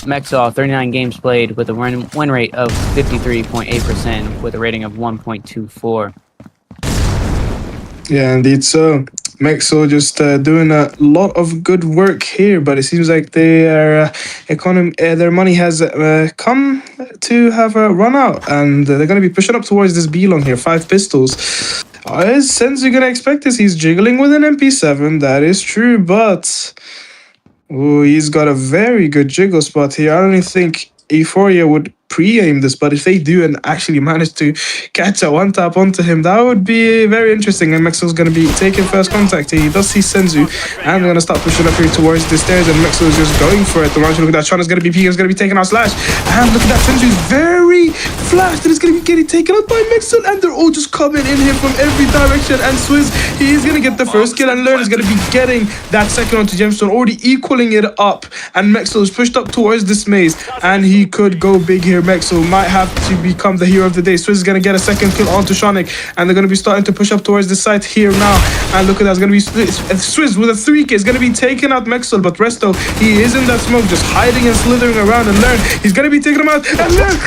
Mexall, 39 games played with a win rate of 53.8% with a rating of 1.24. Yeah, indeed. So Mexall just doing a lot of good work here, but it seems like their money has come to have a run out, and they're going to be pushing up towards this B long here. 5 pistols. Is Senzu going to expect this? He's jiggling with an MP7. That is true, but he's got a very good jiggle spot here. I don't even think Euphoria would pre-aim this, but if they do and actually manage to catch a one-tap onto him, that would be very interesting. And Mexall's going to be taking first contact here. He does see Senzu, and they're going to start pushing up here towards the stairs, and Mexall is just going for it. The launch, look at that. Sean is going to be peeking, is going to be taking out Slash, and look at that. Senzu is very flashed, and it's going to be getting taken out by Mexall, and they're all just coming in here from every direction. And Swizz, he is going to get the first kill, and Learn is going to be getting that second onto Gemstone, already equaling it up. And Mexall is pushed up towards this maze, and he could go big here. Mexall might have to become the hero of the day. Swizz is going to get a second kill onto Shonik, and they're going to be starting to push up towards the site here now. And look at that, it's going to be Swizz with a 3K. It's going to be taking out Mexall, but Resto, he is in that smoke, just hiding and slithering around. And Learn, he's going to be taking him out. And Learn,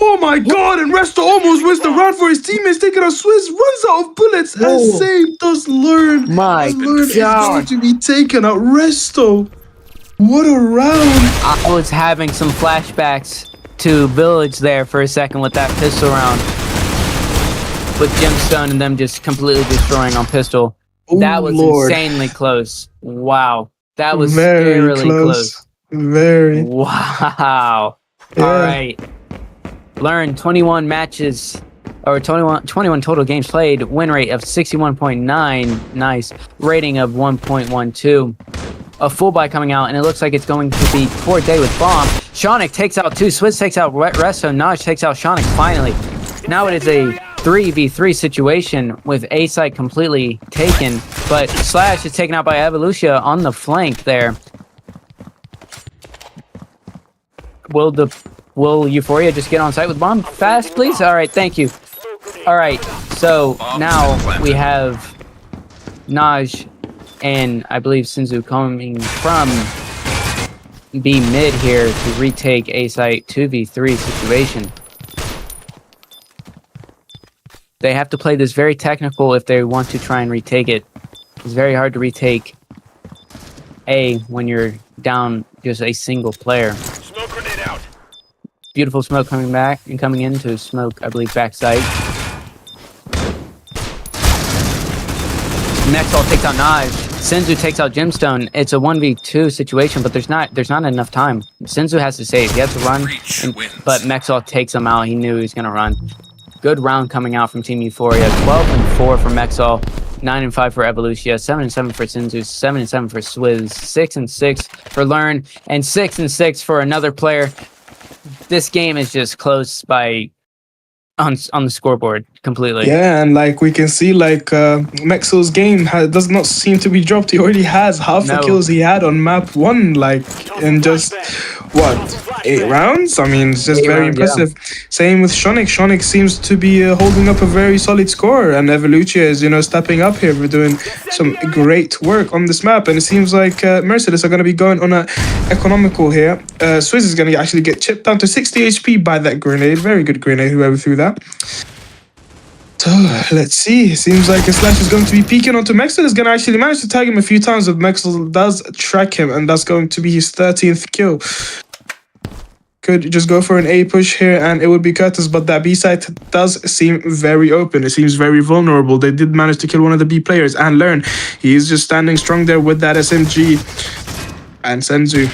oh my god, and Resto almost wins the round for his teammates, taking out Swizz, runs out of bullets, and same does Learn. My Learn is god. going to be taken out. Resto, what a round. I was having some flashbacks to Village there for a second with that pistol round. With Gemstone and them just completely destroying on pistol. That was insanely close. Wow. That was very close. Very. Wow. Yeah. All right. Learn 21 matches, or 21 total games played, win rate of 61.9. Nice. Rating of 1.12. A full buy coming out, and it looks like it's going to be 4th day with Bomb. Shonik takes out 2. Swizz takes out Resto. Naj takes out Shonik finally. Now it is a 3v3 situation with A site completely taken, but Slash is taken out by Evolutia on the flank there. Will Euphoria just get on site with Bomb fast, please? All right, thank you. All right, so now we have Naj and I believe Senzu coming from B mid here to retake A site 2v3 situation. They have to play this very technical if they want to try and retake it. It's very hard to retake A when you're down just a single player. Smoke grenade out. Beautiful smoke coming back and coming into smoke, I believe, backside. Mexall takes out Naj. Senzu takes out Gemstone. It's a 1v2 situation, but there's not enough time. Senzu has to save. He has to run, but Mexall takes him out. He knew he was going to run. Good round coming out from Team Euphoria. 12-4 for Mexall. 9-5 for Evolutia. 7-7 for Senzu. 7-7 for Swizz. 6-6 for Learn. And 6-6 for another player. This game is just close by on the scoreboard completely. Yeah, and like we can see, like Mexall's game does not seem to be dropped. He already has half the kills he had on map 1, like in just what, 8 rounds? I mean, it's just very impressive. Yeah. Same with Shonik. Shonik seems to be holding up a very solid score, and Evolutia is, stepping up here. We're doing some great work on this map, and it seems like Merciless are going to be going on a economical here. Swizz is going to actually get chipped down to 60 HP by that grenade. Very good grenade, whoever threw that. So, let's see. Seems like a Slash is going to be peeking onto Mexall. Is going to actually manage to tag him a few times, but Mexall does track him, and that's going to be his 13th kill. Could just go for an A push here, and it would be Curtis, but that B site does seem very open. It seems very vulnerable. They did manage to kill one of the B players, and Learn, he is just standing strong there with that SMG. And Senzu,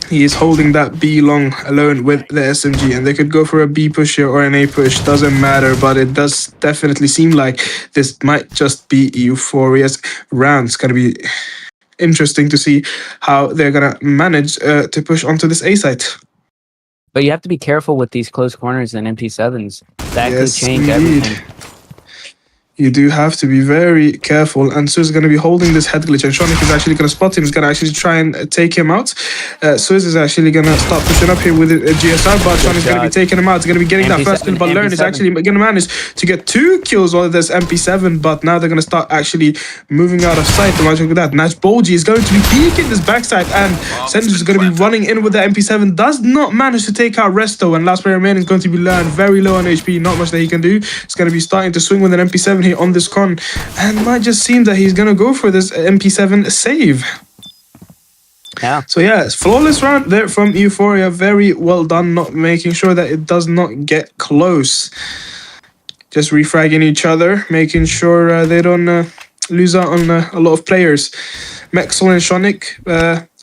he is holding that B long alone with the SMG, and they could go for a B push here or an A push, doesn't matter, but it does definitely seem like this might just be Euphoria's round. It's going to be interesting to see how they're going to manage to push onto this A site. But you have to be careful with these close corners and MP7s. That could Yes, change indeed. everything. You do have to be very careful. And Swizz is going to be holding this head glitch, and Shonik is actually going to spot him. He's going to actually try and take him out. Swizz is actually going to start pushing up here with a GSR, but Shonik's going to be taking him out. He's going to be getting that first kill, but Learn is actually going to manage to get 2 kills while there's MP7, but now they're going to start actually moving out of sight. Imagine with that. Natch Bolgi is going to be peeking this backside, and Senju is going to be running in with the MP7. Does not manage to take out Resto, and last player remaining is going to be Learn. Very low on HP, not much that he can do. He's going to be starting to swing with an MP7 here on this con, and might just seem that he's gonna go for this MP7 save. Yeah. So yeah, it's flawless round there from Euphoria. Very well done, not making sure that it does not get close. Just refragging each other, making sure they don't lose out on a lot of players. Mexel and Shonik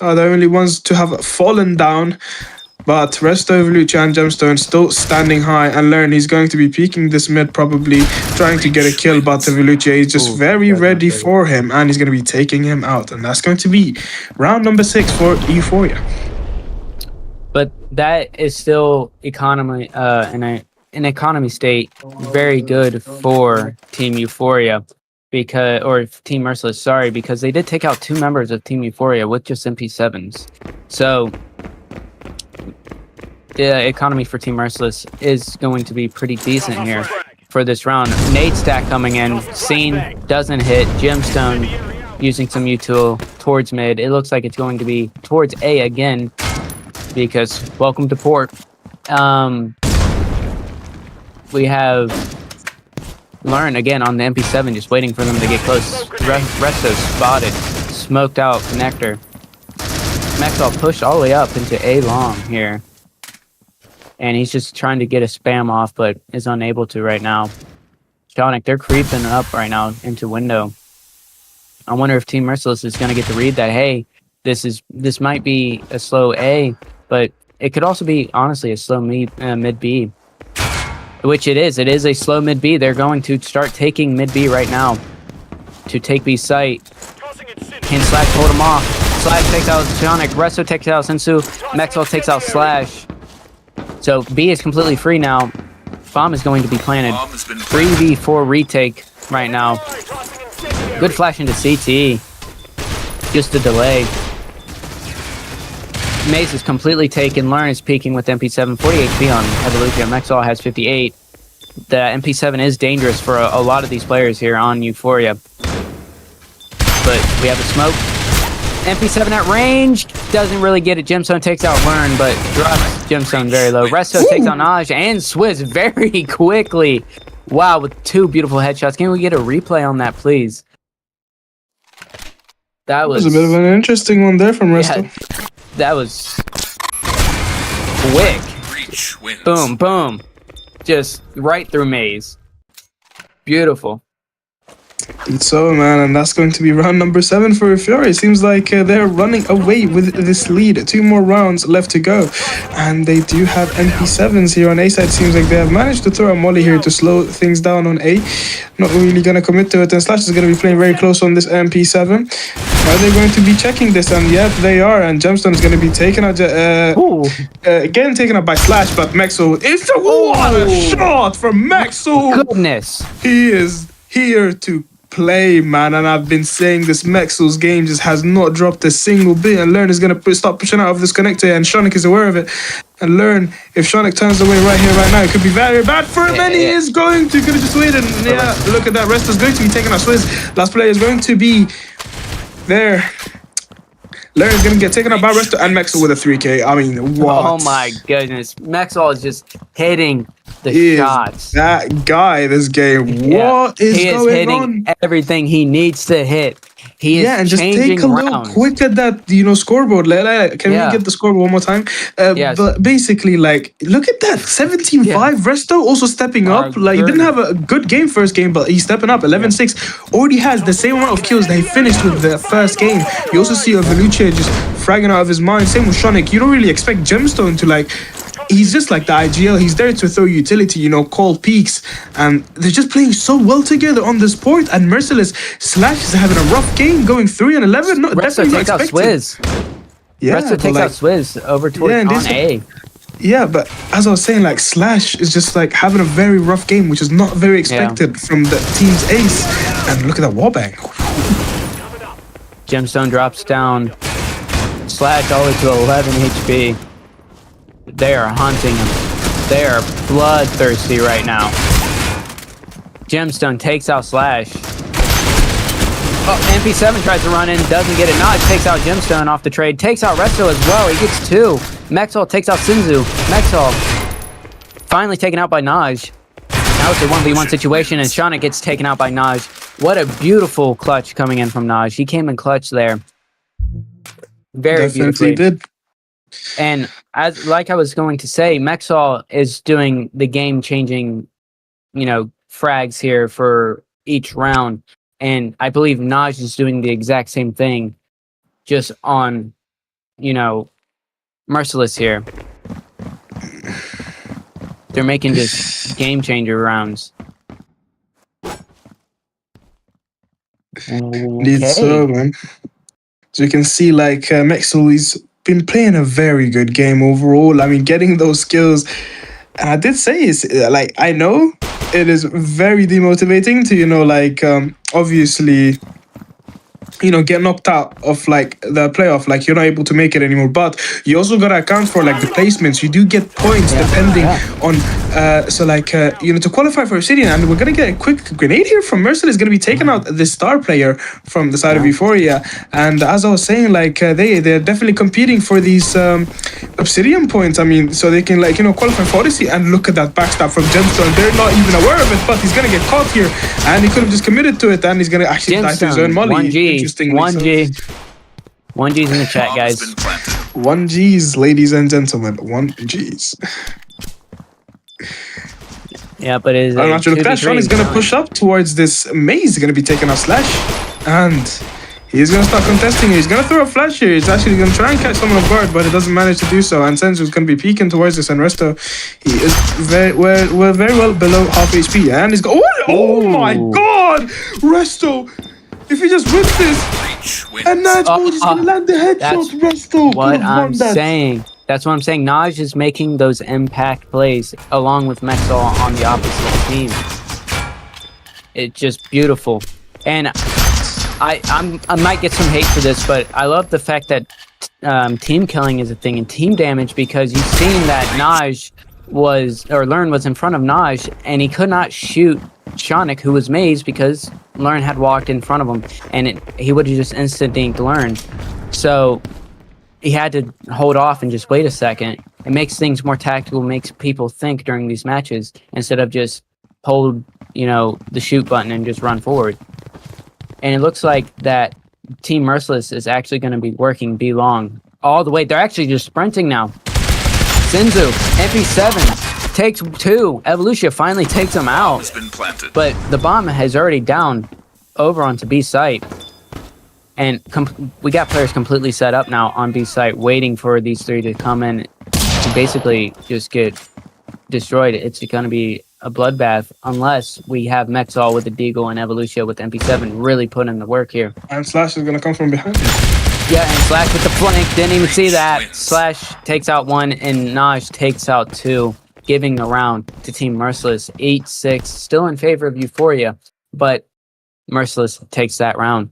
are the only ones to have fallen down. But Resto, Evolution, and Gemstone still standing high, and Learn he's going to be peeking this mid, probably trying to get a kill, but Evolution is just very ready for him, and he's going to be taking him out. And that's going to be round number 6 for Euphoria. But that is still economy in an economy state very good for Team Euphoria, or Team Merciless, sorry, because they did take out 2 members of Team Euphoria with just MP7s. So the economy for Team Merciless is going to be pretty decent here for this round. Nade stack coming in. Scene doesn't hit. Gemstone using some util towards mid. It looks like it's going to be towards A again, because welcome to port. We have Learn again on the MP7, just waiting for them to get close. Resto spotted. Smoked out connector. Mexel pushed all the way up into A long here. And he's just trying to get a spam off, but is unable to right now. Shonik, they're creeping up right now into window. I wonder if Team Merciless is going to get to read that, hey, this might be a slow A, but it could also be, honestly, a slow mid B. Which it is. It is a slow mid B. They're going to start taking mid B right now to take B site. Can Slash hold him off? Slash takes out Shonik. Resto takes out Sensu. Mexel takes out Slash. So B is completely free now. Bomb is going to be planted. 3v4 retake right now. Good flash into CT. Just a delay. Maze is completely taken. Learn is peeking with MP7. 40 HP on Evolution. Mexel has 58. The MP7 is dangerous for a lot of these players here on Euphoria. But we have a smoke. MP7 at range, doesn't really get it. Gemstone takes out Learn, but drops Gemstone very low. Resto takes out Naj and Swizz very quickly. Wow, with 2 beautiful headshots. Can we get a replay on that, please? That was a bit of an interesting one there from Resto. Yeah, that was quick. Boom, boom. Just right through Maze. Beautiful. And so, man, and that's going to be round number 7 for Euphoria. It seems like they're running away with this lead. 2 more rounds left to go. And they do have MP7s here on A side. Seems like they have managed to throw a molly here to slow things down on A. Not really going to commit to it. And Slash is going to be playing very close on this MP7. Are they going to be checking this? And yep, they are. And Gemstone is going to be taken out. Again, taken out by Slash, but Mexel. It's a what a shot from Mexel. Goodness. He is here to play, man, and I've been saying this Mexel's game just has not dropped a single bit, and Learn is going to start pushing out of this connector, and Shonik is aware of it. And Learn, if Shonik turns away right here, right now, it could be very bad for him, and he is going to just wait, and yeah, look at that. Resto is going to be taking out Swizz. Last player is going to be there. Learn is going to get taken out by Resto and Mexel with a 3K. I mean, what? Oh my goodness. Mexel is just hitting the shots. That guy, this game. Yeah. What is going on? He is hitting everything he needs to hit. He is and just take a look quick at that, scoreboard. Can we get the scoreboard one more time? Yes. But basically, look at that. 17-5. Resto also stepping up. He didn't have a good game first game, but he's stepping up. 11-6. Already has the same amount of kills that he finished with the first game. You also see Evolution just fragging out of his mind. Same with Shonik. You don't really expect Gemstone to he's just like the IGL. He's there to throw utility, call peaks. And they're just playing so well together on this port. And Merciless Slash is having a rough game, going 3-11. No, Resto takes out Swizz. Yeah, Resto takes out Swizz over towards on A. Yeah, but as I was saying, like Slash is just like having a very rough game, which is not very expected from the team's ace. And look at that wallbang. Gemstone drops down. Slash all the way to 11 HP. They are hunting him. They are bloodthirsty right now. Gemstone takes out Slash. Oh, MP7 tries to run in, doesn't get it. Naj takes out Gemstone off the trade. Takes out Resto as well. He gets 2. Mexol takes out Sinzu. Mexol finally taken out by Naj. Now it's a 1v1 situation, and Shauna gets taken out by Naj. What a beautiful clutch coming in from Naj. He came in clutch there. Very Definitely beautifully. did. And as like I was going to say, Mexol is doing the game-changing, frags here for each round. And I believe Naj is doing the exact same thing, just on, Merciless here. They're making just game-changer rounds. Indeed so, man. So you can see, like, Mexel, he's been playing a very good game overall. I mean, getting those skills. And I did say, I know it is very demotivating to, obviously, get knocked out of, the playoff. Like, you're not able to make it anymore. But you also got to account for, the placements. You do get points depending on, to qualify for Obsidian. And we're going to get a quick grenade here from Merciless. Is going to be taking out the star player from the side of Euphoria. And as I was saying, they're definitely competing for these Obsidian points. I mean, so they can, qualify for Odyssey. And look at that backstab from Gemstone. They're not even aware of it, but he's going to get caught here. And he could have just committed to it. And he's going to actually die to his own molly. 1G. 1G's in the chat, guys. 1G's, ladies and gentlemen. 1G's. Yeah, but it is. I'm not sure. Look, Sean is going to push up towards this maze. He's going to be taking out Slash. And he's going to start contesting. He's going to throw a flash here. He's actually going to try and catch someone off guard, but it doesn't manage to do so. And Senzu's going to be peeking towards this. And Resto, he is very well below half HP. And he's going. Oh my God! Resto! If he just wins this, and Naj is going to land the headshot, Resto. What I'm saying. That's what I'm saying. Naj is making those impact plays along with Mexol on the opposite team. It's just beautiful. And I might get some hate for this, but I love the fact that team killing is a thing and team damage, because you've seen that Naj Learn was in front of Naj, and he could not shoot Shonik, who was mazed, because Learn had walked in front of him, and he would have just instant dinked Learn. So he had to hold off and just wait a second. It makes things more tactical, makes people think during these matches instead of just hold, the shoot button and just run forward. And it looks like that Team Merciless is actually going to be working B long all the way. They're actually just sprinting now. Sinzu, MP7 takes 2. Evolution finally takes him out. But the bomb has already down over onto B site. And we got players completely set up now on B site, waiting for these 3 to come in to basically just get destroyed. It's going to be a bloodbath unless we have Mexol with the Deagle and Evolution with MP7 really put in the work here. And Slash is going to come from behind. Yeah, and Slash with the flank. Didn't even see that. Slash takes out 1 and Naj takes out 2, giving the round to Team Merciless. 8-6, still in favor of Euphoria, but Merciless takes that round.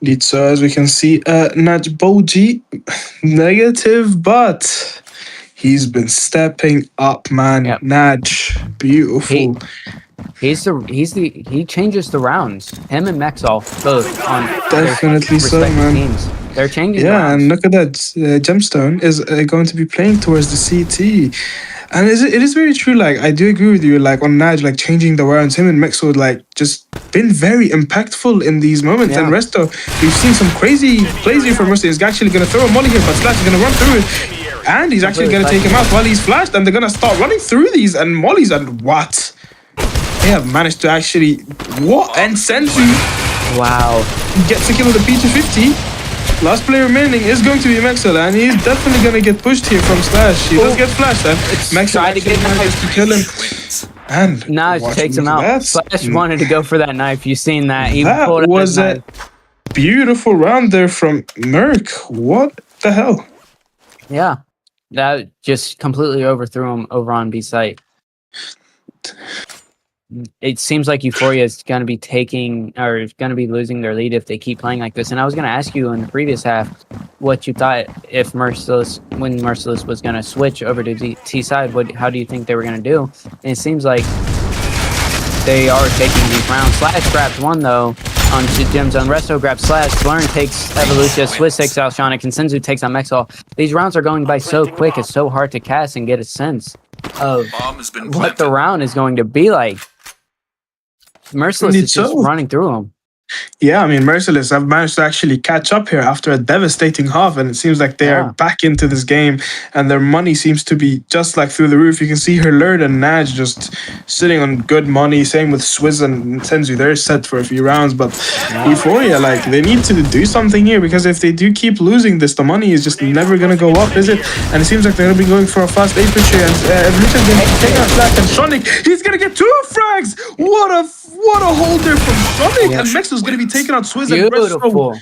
Indeed, so as we can see, Naj Boji, negative, but he's been stepping up, man. Yep. Naj, beautiful. He changes the rounds. Him and Mexol both on definitely so, man. Teams. They're changing. Yeah, rounds. And look at that. Gemstone is going to be playing towards the CT, and it is very true. Like, I do agree with you. Like, on Naj, changing the rounds, him and Mexol just been very impactful in these moments. Yeah. And Resto, we've seen some crazy plays here from Resto. He's actually going to throw a molly here, but Slash is going to run through it, and he's actually going to take him out while he's flashed. And they're going to start running through these and mollies, and what? They have managed to actually... What? And Senzu... Wow. Gets a kill with a P250. Last player remaining is going to be Mexel, and he's definitely going to get pushed here from Slash. He does get flashed, and Mexel actually manages to kill him. And Naj takes him out. Slash wanted to go for that knife. You seen that? That was a beautiful round there from Merc. What the hell? Yeah. That just completely overthrew him over on B site. It seems like Euphoria is going to be losing their lead if they keep playing like this. And I was going to ask you in the previous half what you thought if when Merciless was going to switch over to T side. How do you think they were going to do? And it seems like they are taking these rounds. Slash grabs one though on Gem Zone. Resto grabs Slash. Slurn takes Evolucia. Swizz takes out Shonik, and Senzu takes on Mexall. These rounds are going by so quick. It's so hard to cast and get a sense of what the round is going to be like. Merciless is just running through them. Yeah, I mean, Merciless have managed to actually catch up here after a devastating half, and it seems like they are back into this game, and their money seems to be just like through the roof. You can see her Lurd and Naj just sitting on good money. Same with Swizz and Senzu. They're set for a few rounds, but Euphoria, like, they need to do something here, because if they do keep losing this, the money is just never going to go up, is it? And it seems like they're going to be going for a fast 8 push here, and Evolution's going to take out Slash, and Shonik, he's going to get 2 frags! What a hold there from Shonik, and Mexall's going to be taking out Swizz, and Resto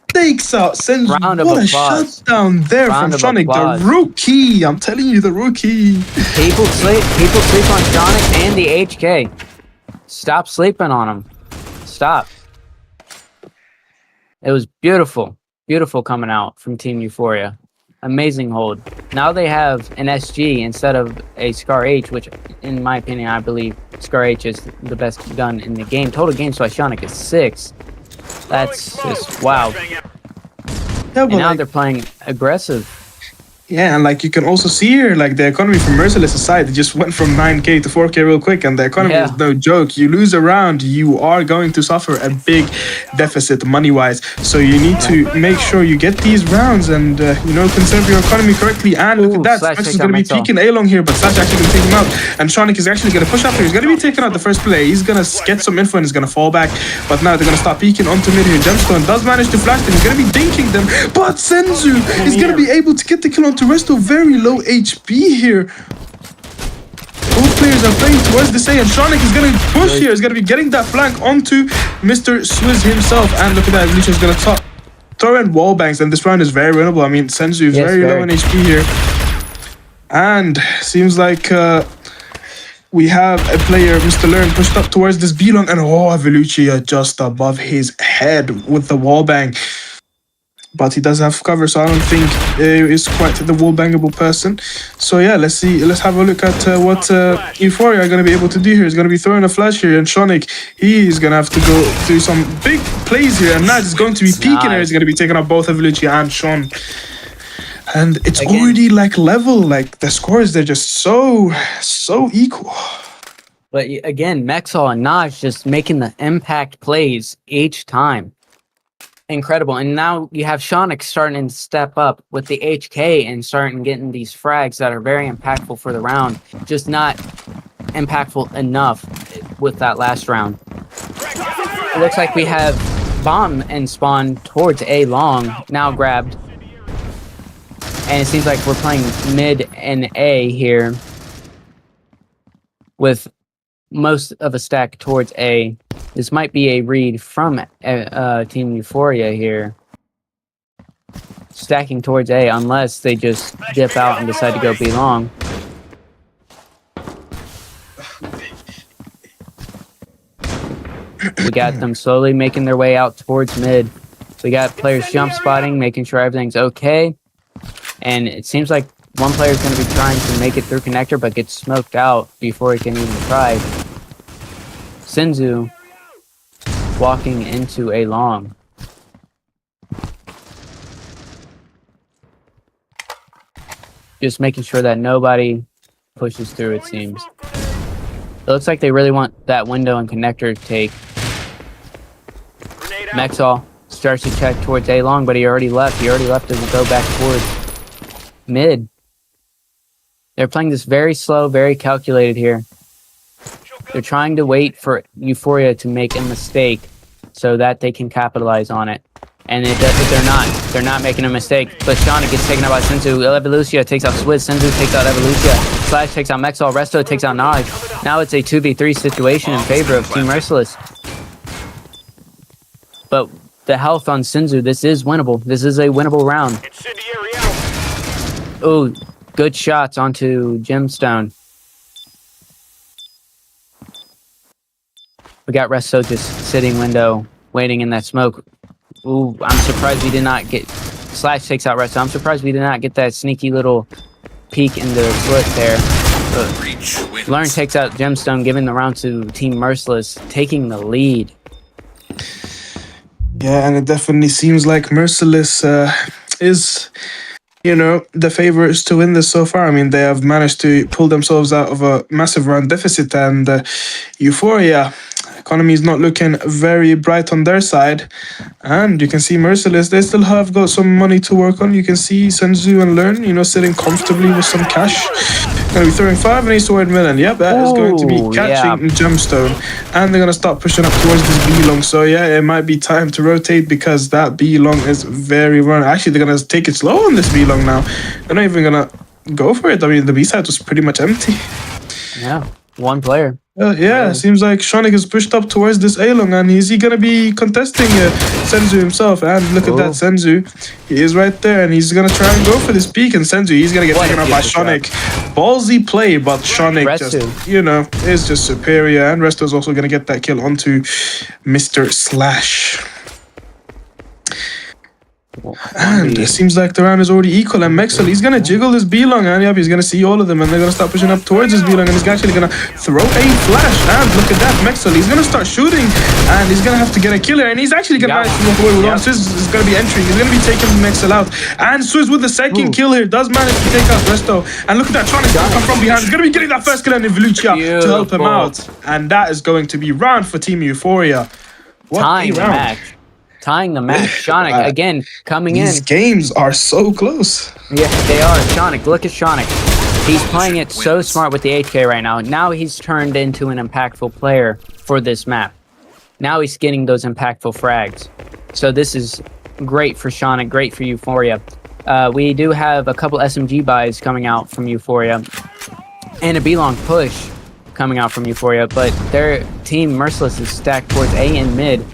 takes out Senzu. What a shutdown there from Shonik, the rookie. I'm telling you, the rookie. People sleep on Shonik and the HK. Stop sleeping on him. Stop. It was beautiful. Beautiful coming out from Team Euphoria. Amazing hold. Now they have an SG instead of a Scar H, which, in my opinion, I believe Scar H is the best gun in the game. Total game by Shonik is 6. That's just wow. Yeah, and now they're playing aggressive. Yeah, and like you can also see here, like the economy from Merciless aside, it just went from 9k to 4k real quick, and the economy is no joke. You lose a round, you are going to suffer a big deficit money-wise. So you need to make sure you get these rounds and conserve your economy correctly. And look at that, Slash is going to be peeking A-long here, but Slash actually going to take him out, and Shonik is actually going to push up here. He's going to be taking out the first play. He's going to get some info and he's going to fall back, but now they're going to start peeking onto mid here. Gemstone does manage to flash them. He's going to be dinking them, but Senzu is going to be able to get the kill onto Resto. Very low HP here. Both players are playing towards the A, and Shonik is going to push here. He's going to be getting that flank onto Mr. Swizz himself. And look at that, Evolution is going to throw in wall bangs, and this round is very winnable. I mean, Senzu is very low in HP here. And seems like we have a player, Mr. Learn, pushed up towards this B-long, and Evolucia just above his head with the wall bang. But he does have cover, so I don't think he is quite the wall-bangable person. So yeah, let's have a look at what Euphoria are going to be able to do here. He's going to be throwing a flash here, and Shonik, he is going to have to go do some big plays here, and Naj is going to be peeking here. He's going to be taking out both Evolucia and Sean. And it's already like level, like the scores, they're just so equal. But again, Mexall and Naj just making the impact plays each time. Incredible. And now you have Shonik starting to step up with the HK and starting getting these frags that are very impactful for the round, just not impactful enough with that last round. It looks like we have bomb and spawn towards A long, now grabbed. And it seems like we're playing mid and A here with most of a stack towards A. This might be a read from Team Euphoria here. Stacking towards A, unless they just dip out and decide to go B long. We got them slowly making their way out towards mid. We got players jump spotting, making sure everything's okay. And it seems like one player is going to be trying to make it through connector, but gets smoked out before he can even try. Senzu walking into A long. Just making sure that nobody pushes through, it seems. It looks like they really want that window and connector to take. Mexall starts to check towards A long, but he already left. He already left to go back towards mid. They're playing this very slow, very calculated here. They're trying to wait for Euphoria to make a mistake so that they can capitalize on it. And they're not making a mistake. But Shonik gets taken out by Senzu. Evolucia takes out Swizz. Senzu takes out Evolucia. Slash takes out Mexall. Resto takes out Naj. Now it's a 2v3 situation in favor of Team Merciless. But the health on Senzu, this is winnable. This is a winnable round. Oh, Good shots onto Gemstone. We got Resto just sitting window, waiting in that smoke. Ooh, I'm surprised we did not get... Slash takes out Resto. I'm surprised we did not get that sneaky little peek in the foot there. Learn takes out Gemstone, giving the round to Team Merciless, taking the lead. Yeah, and it definitely seems like Merciless is, you know, the favorites to win this so far. I mean, they have managed to pull themselves out of a massive round deficit, and Euphoria economy is not looking very bright on their side. And you can see Merciless, they still have got some money to work on. You can see Senzu and Learn, you know, sitting comfortably with some cash. Gonna be throwing 5 and he's toward Milan. Yep, that is going to be catching Gemstone. And they're gonna start pushing up towards this B-long. So yeah, it might be time to rotate because that B-long is very run. Actually, they're gonna take it slow on this B-long now. They're not even gonna go for it. I mean, the B-side was pretty much empty. Yeah, one player. Yeah, seems like Shonik is pushed up towards this A-long, and is he gonna be contesting Senzu himself? And look at that, Senzu. He is right there, and he's gonna try and go for this peak, and Senzu, he's gonna get taken out by Shonik. Ballsy play, but Shonik just, you know, is just superior, and Resto's also gonna get that kill onto Mr. Slash. And it seems like the round is already equal, and Mexel, he's gonna jiggle this B-long, and yep, he's gonna see all of them, and they're gonna start pushing up towards this B-long, and he's actually gonna throw a flash, and look at that, Mexel, he's gonna start shooting, and he's gonna have to get a killer, and he's actually gonna manage to walk away with one. Swizz is gonna be entering, he's gonna be taking Mexel out, and Swizz with the second kill here does manage to take out Resto, and look at that, Tronic's gonna come from behind, he's gonna be getting that first kill on Evolucia to help him out, and that is going to be round for Team Euphoria. What tying the match. Tying the match. Shonik, again, coming in. These games are so close. Yeah, they are. Shonik, look at Shonik. He's playing it so smart with the 8K right now. Now he's turned into an impactful player for this map. Now he's getting those impactful frags. So this is great for Shonik, great for Euphoria. We do have a couple SMG buys coming out from Euphoria. And a B-long push coming out from Euphoria. But their team, Merciless, is stacked towards A and mid.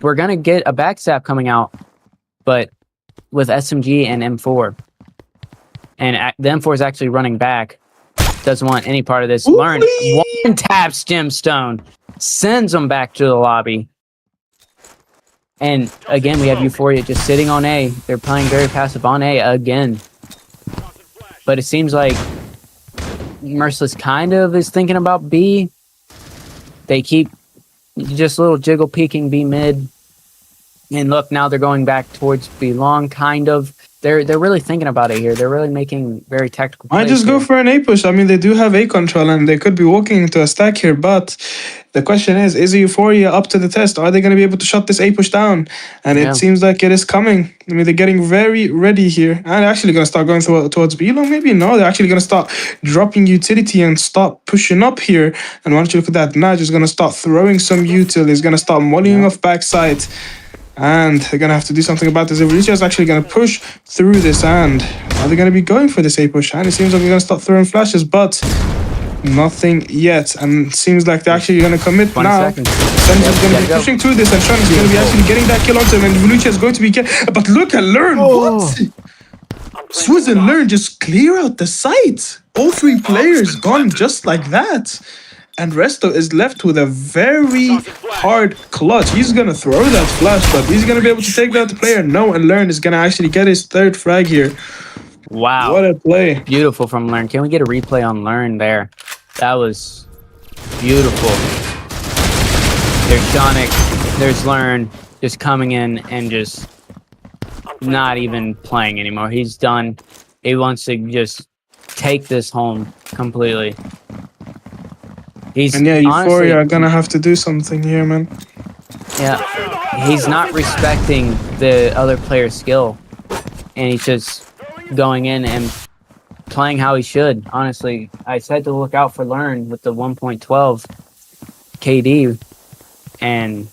We're going to get a backstab coming out, but with SMG and M4. And the M4 is actually running back. Doesn't want any part of this. Learn. One taps Gemstone. Sends them back to the lobby. And again, we have Euphoria just sitting on A. They're playing very passive on A again. But it seems like Merciless kind of is thinking about B. They keep just a little jiggle peeking B mid. And look, now they're going back towards B long, kind of. They're really thinking about it here. They're really making very tactical plays. I just go for an A push. I mean, they do have A control and they could be walking into a stack here, but the question is Euphoria up to the test? Are they going to be able to shut this A push down? And it seems like it is coming. I mean, they're getting very ready here. And they're actually going to start going towards B long, maybe? No, they're actually going to start dropping utility and start pushing up here. And why don't you look at that? Now just going to start throwing some util. He's going to start mollying off backside. And they're going to have to do something about this. Evolucia is actually going to push through this. And are they going to be going for this A push? And it seems like they're going to start throwing flashes, but nothing yet. And it seems like they're actually going to commit now. Senzu's going to be pushing through this, and Sean is going to be actually getting that kill onto him. And Evolucia is going to be... But look at Learn. What? Swizz and Learn just clear out the site. All 3 players gone just like that. And Resto is left with a very hard clutch. He's going to throw that flash, but he's going to be able to take out the player. No, and Learn is going to actually get his 3rd frag here. Wow. What a play. Beautiful from Learn. Can we get a replay on Learn there? That was beautiful. There's Shonik, there's Learn just coming in and just not even playing anymore. He's done. He wants to just take this home completely. And yeah, Euphoria are gonna have to do something here, man. Yeah, he's not respecting the other player's skill, and he's just going in and playing how he should. Honestly, I said to look out for Learn with the 1.12 KD, and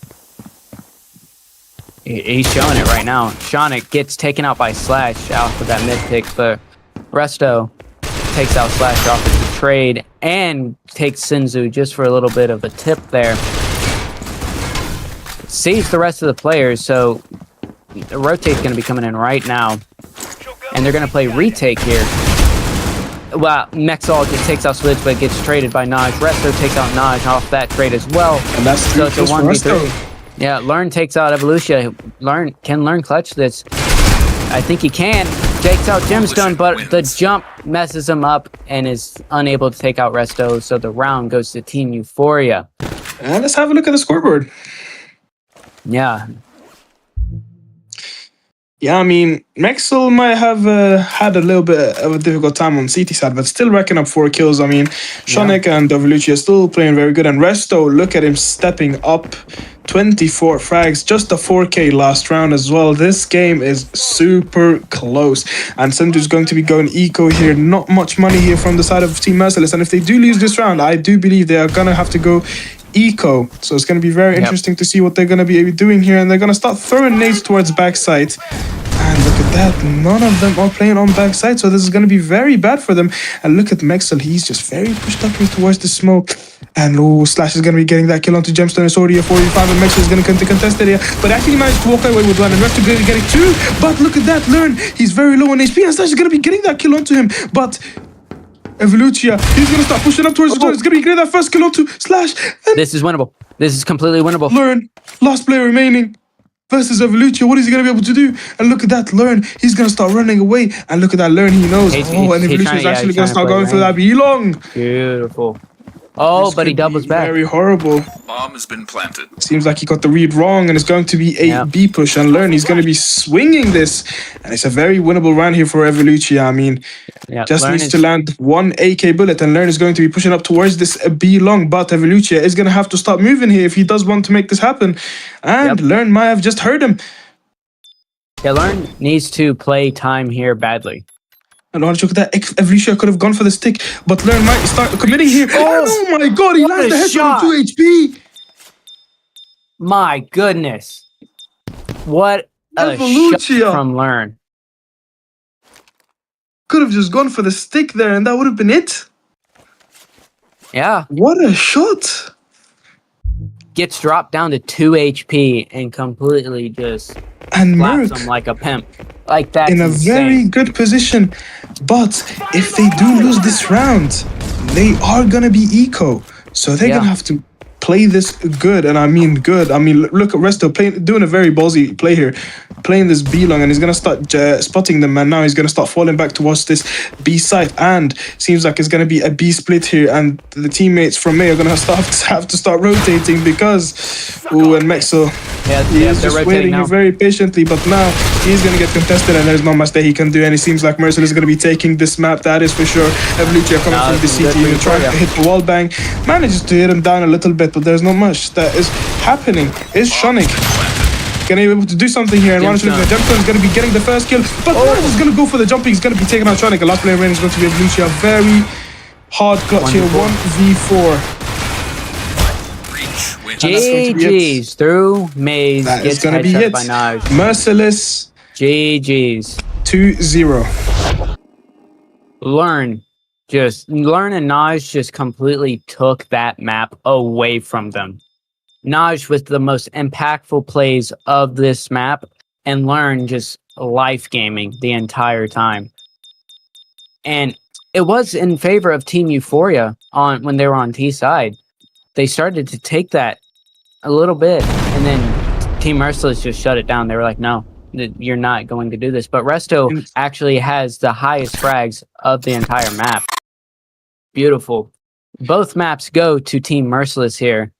he's showing it right now. Shonik gets taken out by Slash off of that mid pick, but Resto takes out Slash off of the trade and takes Senzu just for a little bit of a tip there. Sees the rest of the players, so the rotate's going to be coming in right now. And they're going to play retake here. well, Mexall just takes out Switch, but gets traded by Naj. Resto takes out Naj off that trade as well. And that's so it's a 1v3. Resto. Yeah, Learn takes out Evolutia. Can Learn clutch this? I think he can. Takes out Gemstone, but the jump messes him up and is unable to take out Resto, so the round goes to Team Euphoria. And let's have a look at the scoreboard. Yeah. Yeah, I mean, Mexel might have had a little bit of a difficult time on CT side, but still racking up 4 kills. I mean, Shonik and Evolutia still playing very good. And Resto, look at him stepping up. 24 frags, just a 4K last round as well. This game is super close. And Sendu's going to be going eco here. Not much money here from the side of Team Merciless. And if they do lose this round, I do believe they are going to have to go eco. So it's going to be very interesting to see what they're going to be doing here. And they're going to start throwing nades towards backside. And look at that, none of them are playing on backside, so this is going to be very bad for them. And look at Mexel, he's just very pushed up here towards the smoke. And Slash is going to be getting that kill onto Gemstone. It's already a 45, and Mexel is going to contest it here. But actually managed to walk away with one, and Resto going to get it too. But look at that, Learn, he's very low on HP, and Slash is going to be getting that kill onto him. But Evolutia, he's going to start pushing up towards the door. He's going to be getting that first kill onto Slash. And this is winnable. This is completely winnable. Learn, last player remaining. Versus Evolutia, what is he going to be able to do? And look at that, Learn. He's going to start running away. And look at that, Learn. He knows. And Evolutia is actually going to start going for that B-long. Beautiful. Oh, but he doubles back. Very horrible. Bomb has been planted. Seems like he got the read wrong, and it's going to be a B push. And Learn, he's going to be swinging this. And it's a very winnable round here for Evolutia. I mean, just needs to land 1 AK bullet, and Learn is going to be pushing up towards this B long. But Evolutia is going to have to start moving here if he does want to make this happen. And Learn might have just heard him. Yeah, Learn needs to play time here badly. And look at that, Evolutia could have gone for the stick, but Learn might start committing here. Oh my god, he lands the headshot on 2 HP. My goodness. What a shot from Learn. Could have just gone for the stick there, and that would have been it. Yeah. What a shot. Gets dropped down to 2 HP and completely just slaps him like a pimp. Like that. In a very good position. But if they do lose this round, they are going to be eco. So they're going to have to play this good. And I mean good. I mean, look at Resto doing a very ballsy play here. Playing this B long, and he's going to start spotting them. And now he's going to start falling back towards this B site. And seems like it's going to be a B split here. And the teammates from May are going to have to start rotating because... Ooh, and Mexel, he is just waiting here very patiently. But now he's going to get contested, and there's not much that he can do. And it seems like Merciless is going to be taking this map. That is for sure. Evolutia coming from the CT, trying to hit the wall bang. Manages to hit him down a little bit, but there's not much that is happening. Is Shonik going to be able to do something here? And Gemstone is going to be getting the first kill, but Learn is going to go for the jumping. He's going to be taking out Shonik. The last player is going to be Evolutia. Very hard clutch here. 1v4. GG's through Maze. That is going to be it. Merciless. GG's. 2-0. Learn and Naj just completely took that map away from them. Naj with the most impactful plays of this map, and Learn just life gaming the entire time. And it was in favor of Team Euphoria when they were on T side. They started to take that a little bit, and then Team Merciless just shut it down. They were like, no, you're not going to do this. But Resto actually has the highest frags of the entire map. Beautiful. Both maps go to Team Merciless here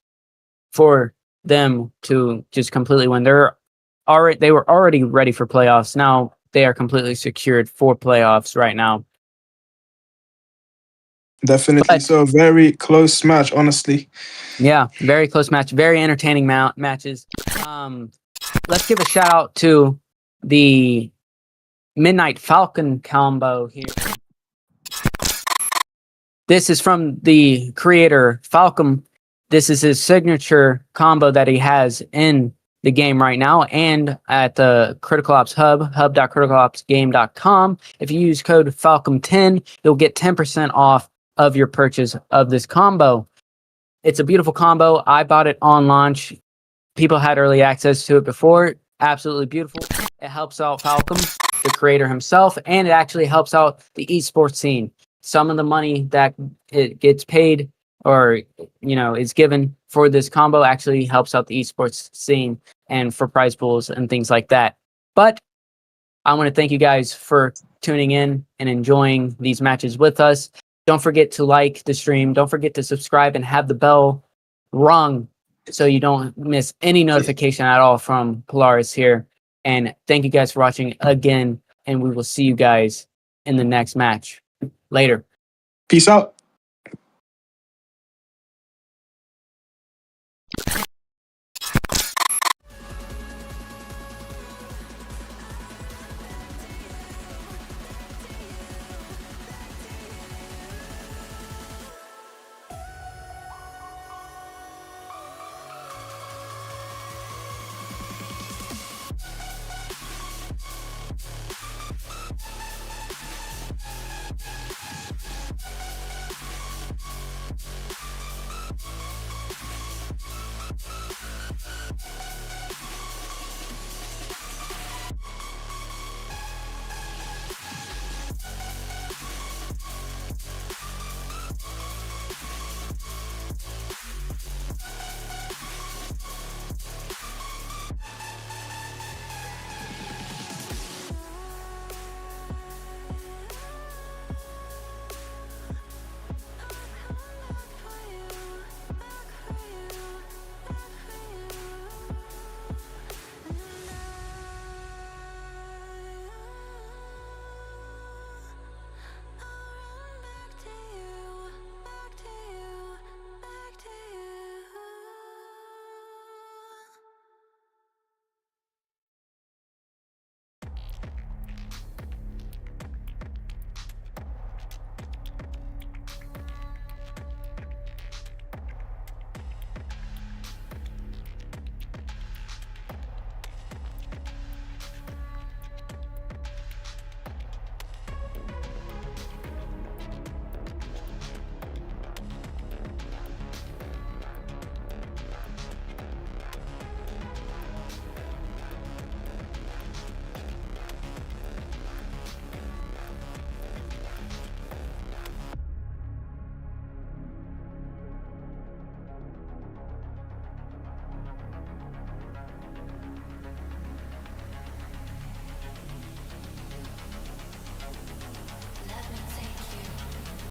for them to just completely win. They were already ready for playoffs. Now they are completely secured for playoffs right now. Definitely. So very close match, honestly. Yeah, very close match. Very entertaining matches. Let's give a shout out to the Midnight Falcon combo here. This is from the creator Falcon. This is his signature combo that he has in the game right now and at the Critical Ops Hub, hub.criticalopsgame.com. If you use code Falcon10, you'll get 10% off of your purchase of this combo. It's a beautiful combo. I bought it on launch. People had early access to it before. Absolutely beautiful. It helps out Falcon, the creator himself, and it actually helps out the esports scene. some of the money that it gets paid or is given for this combo actually helps out the esports scene and for prize pools and things like that. But I want to thank you guys for tuning in and enjoying these matches with us. Don't forget to like the stream. Don't forget to subscribe and have the bell rung so you don't miss any notification at all from Polaris here. And thank you guys for watching again, and we will see you guys in the next match. Later. Peace out.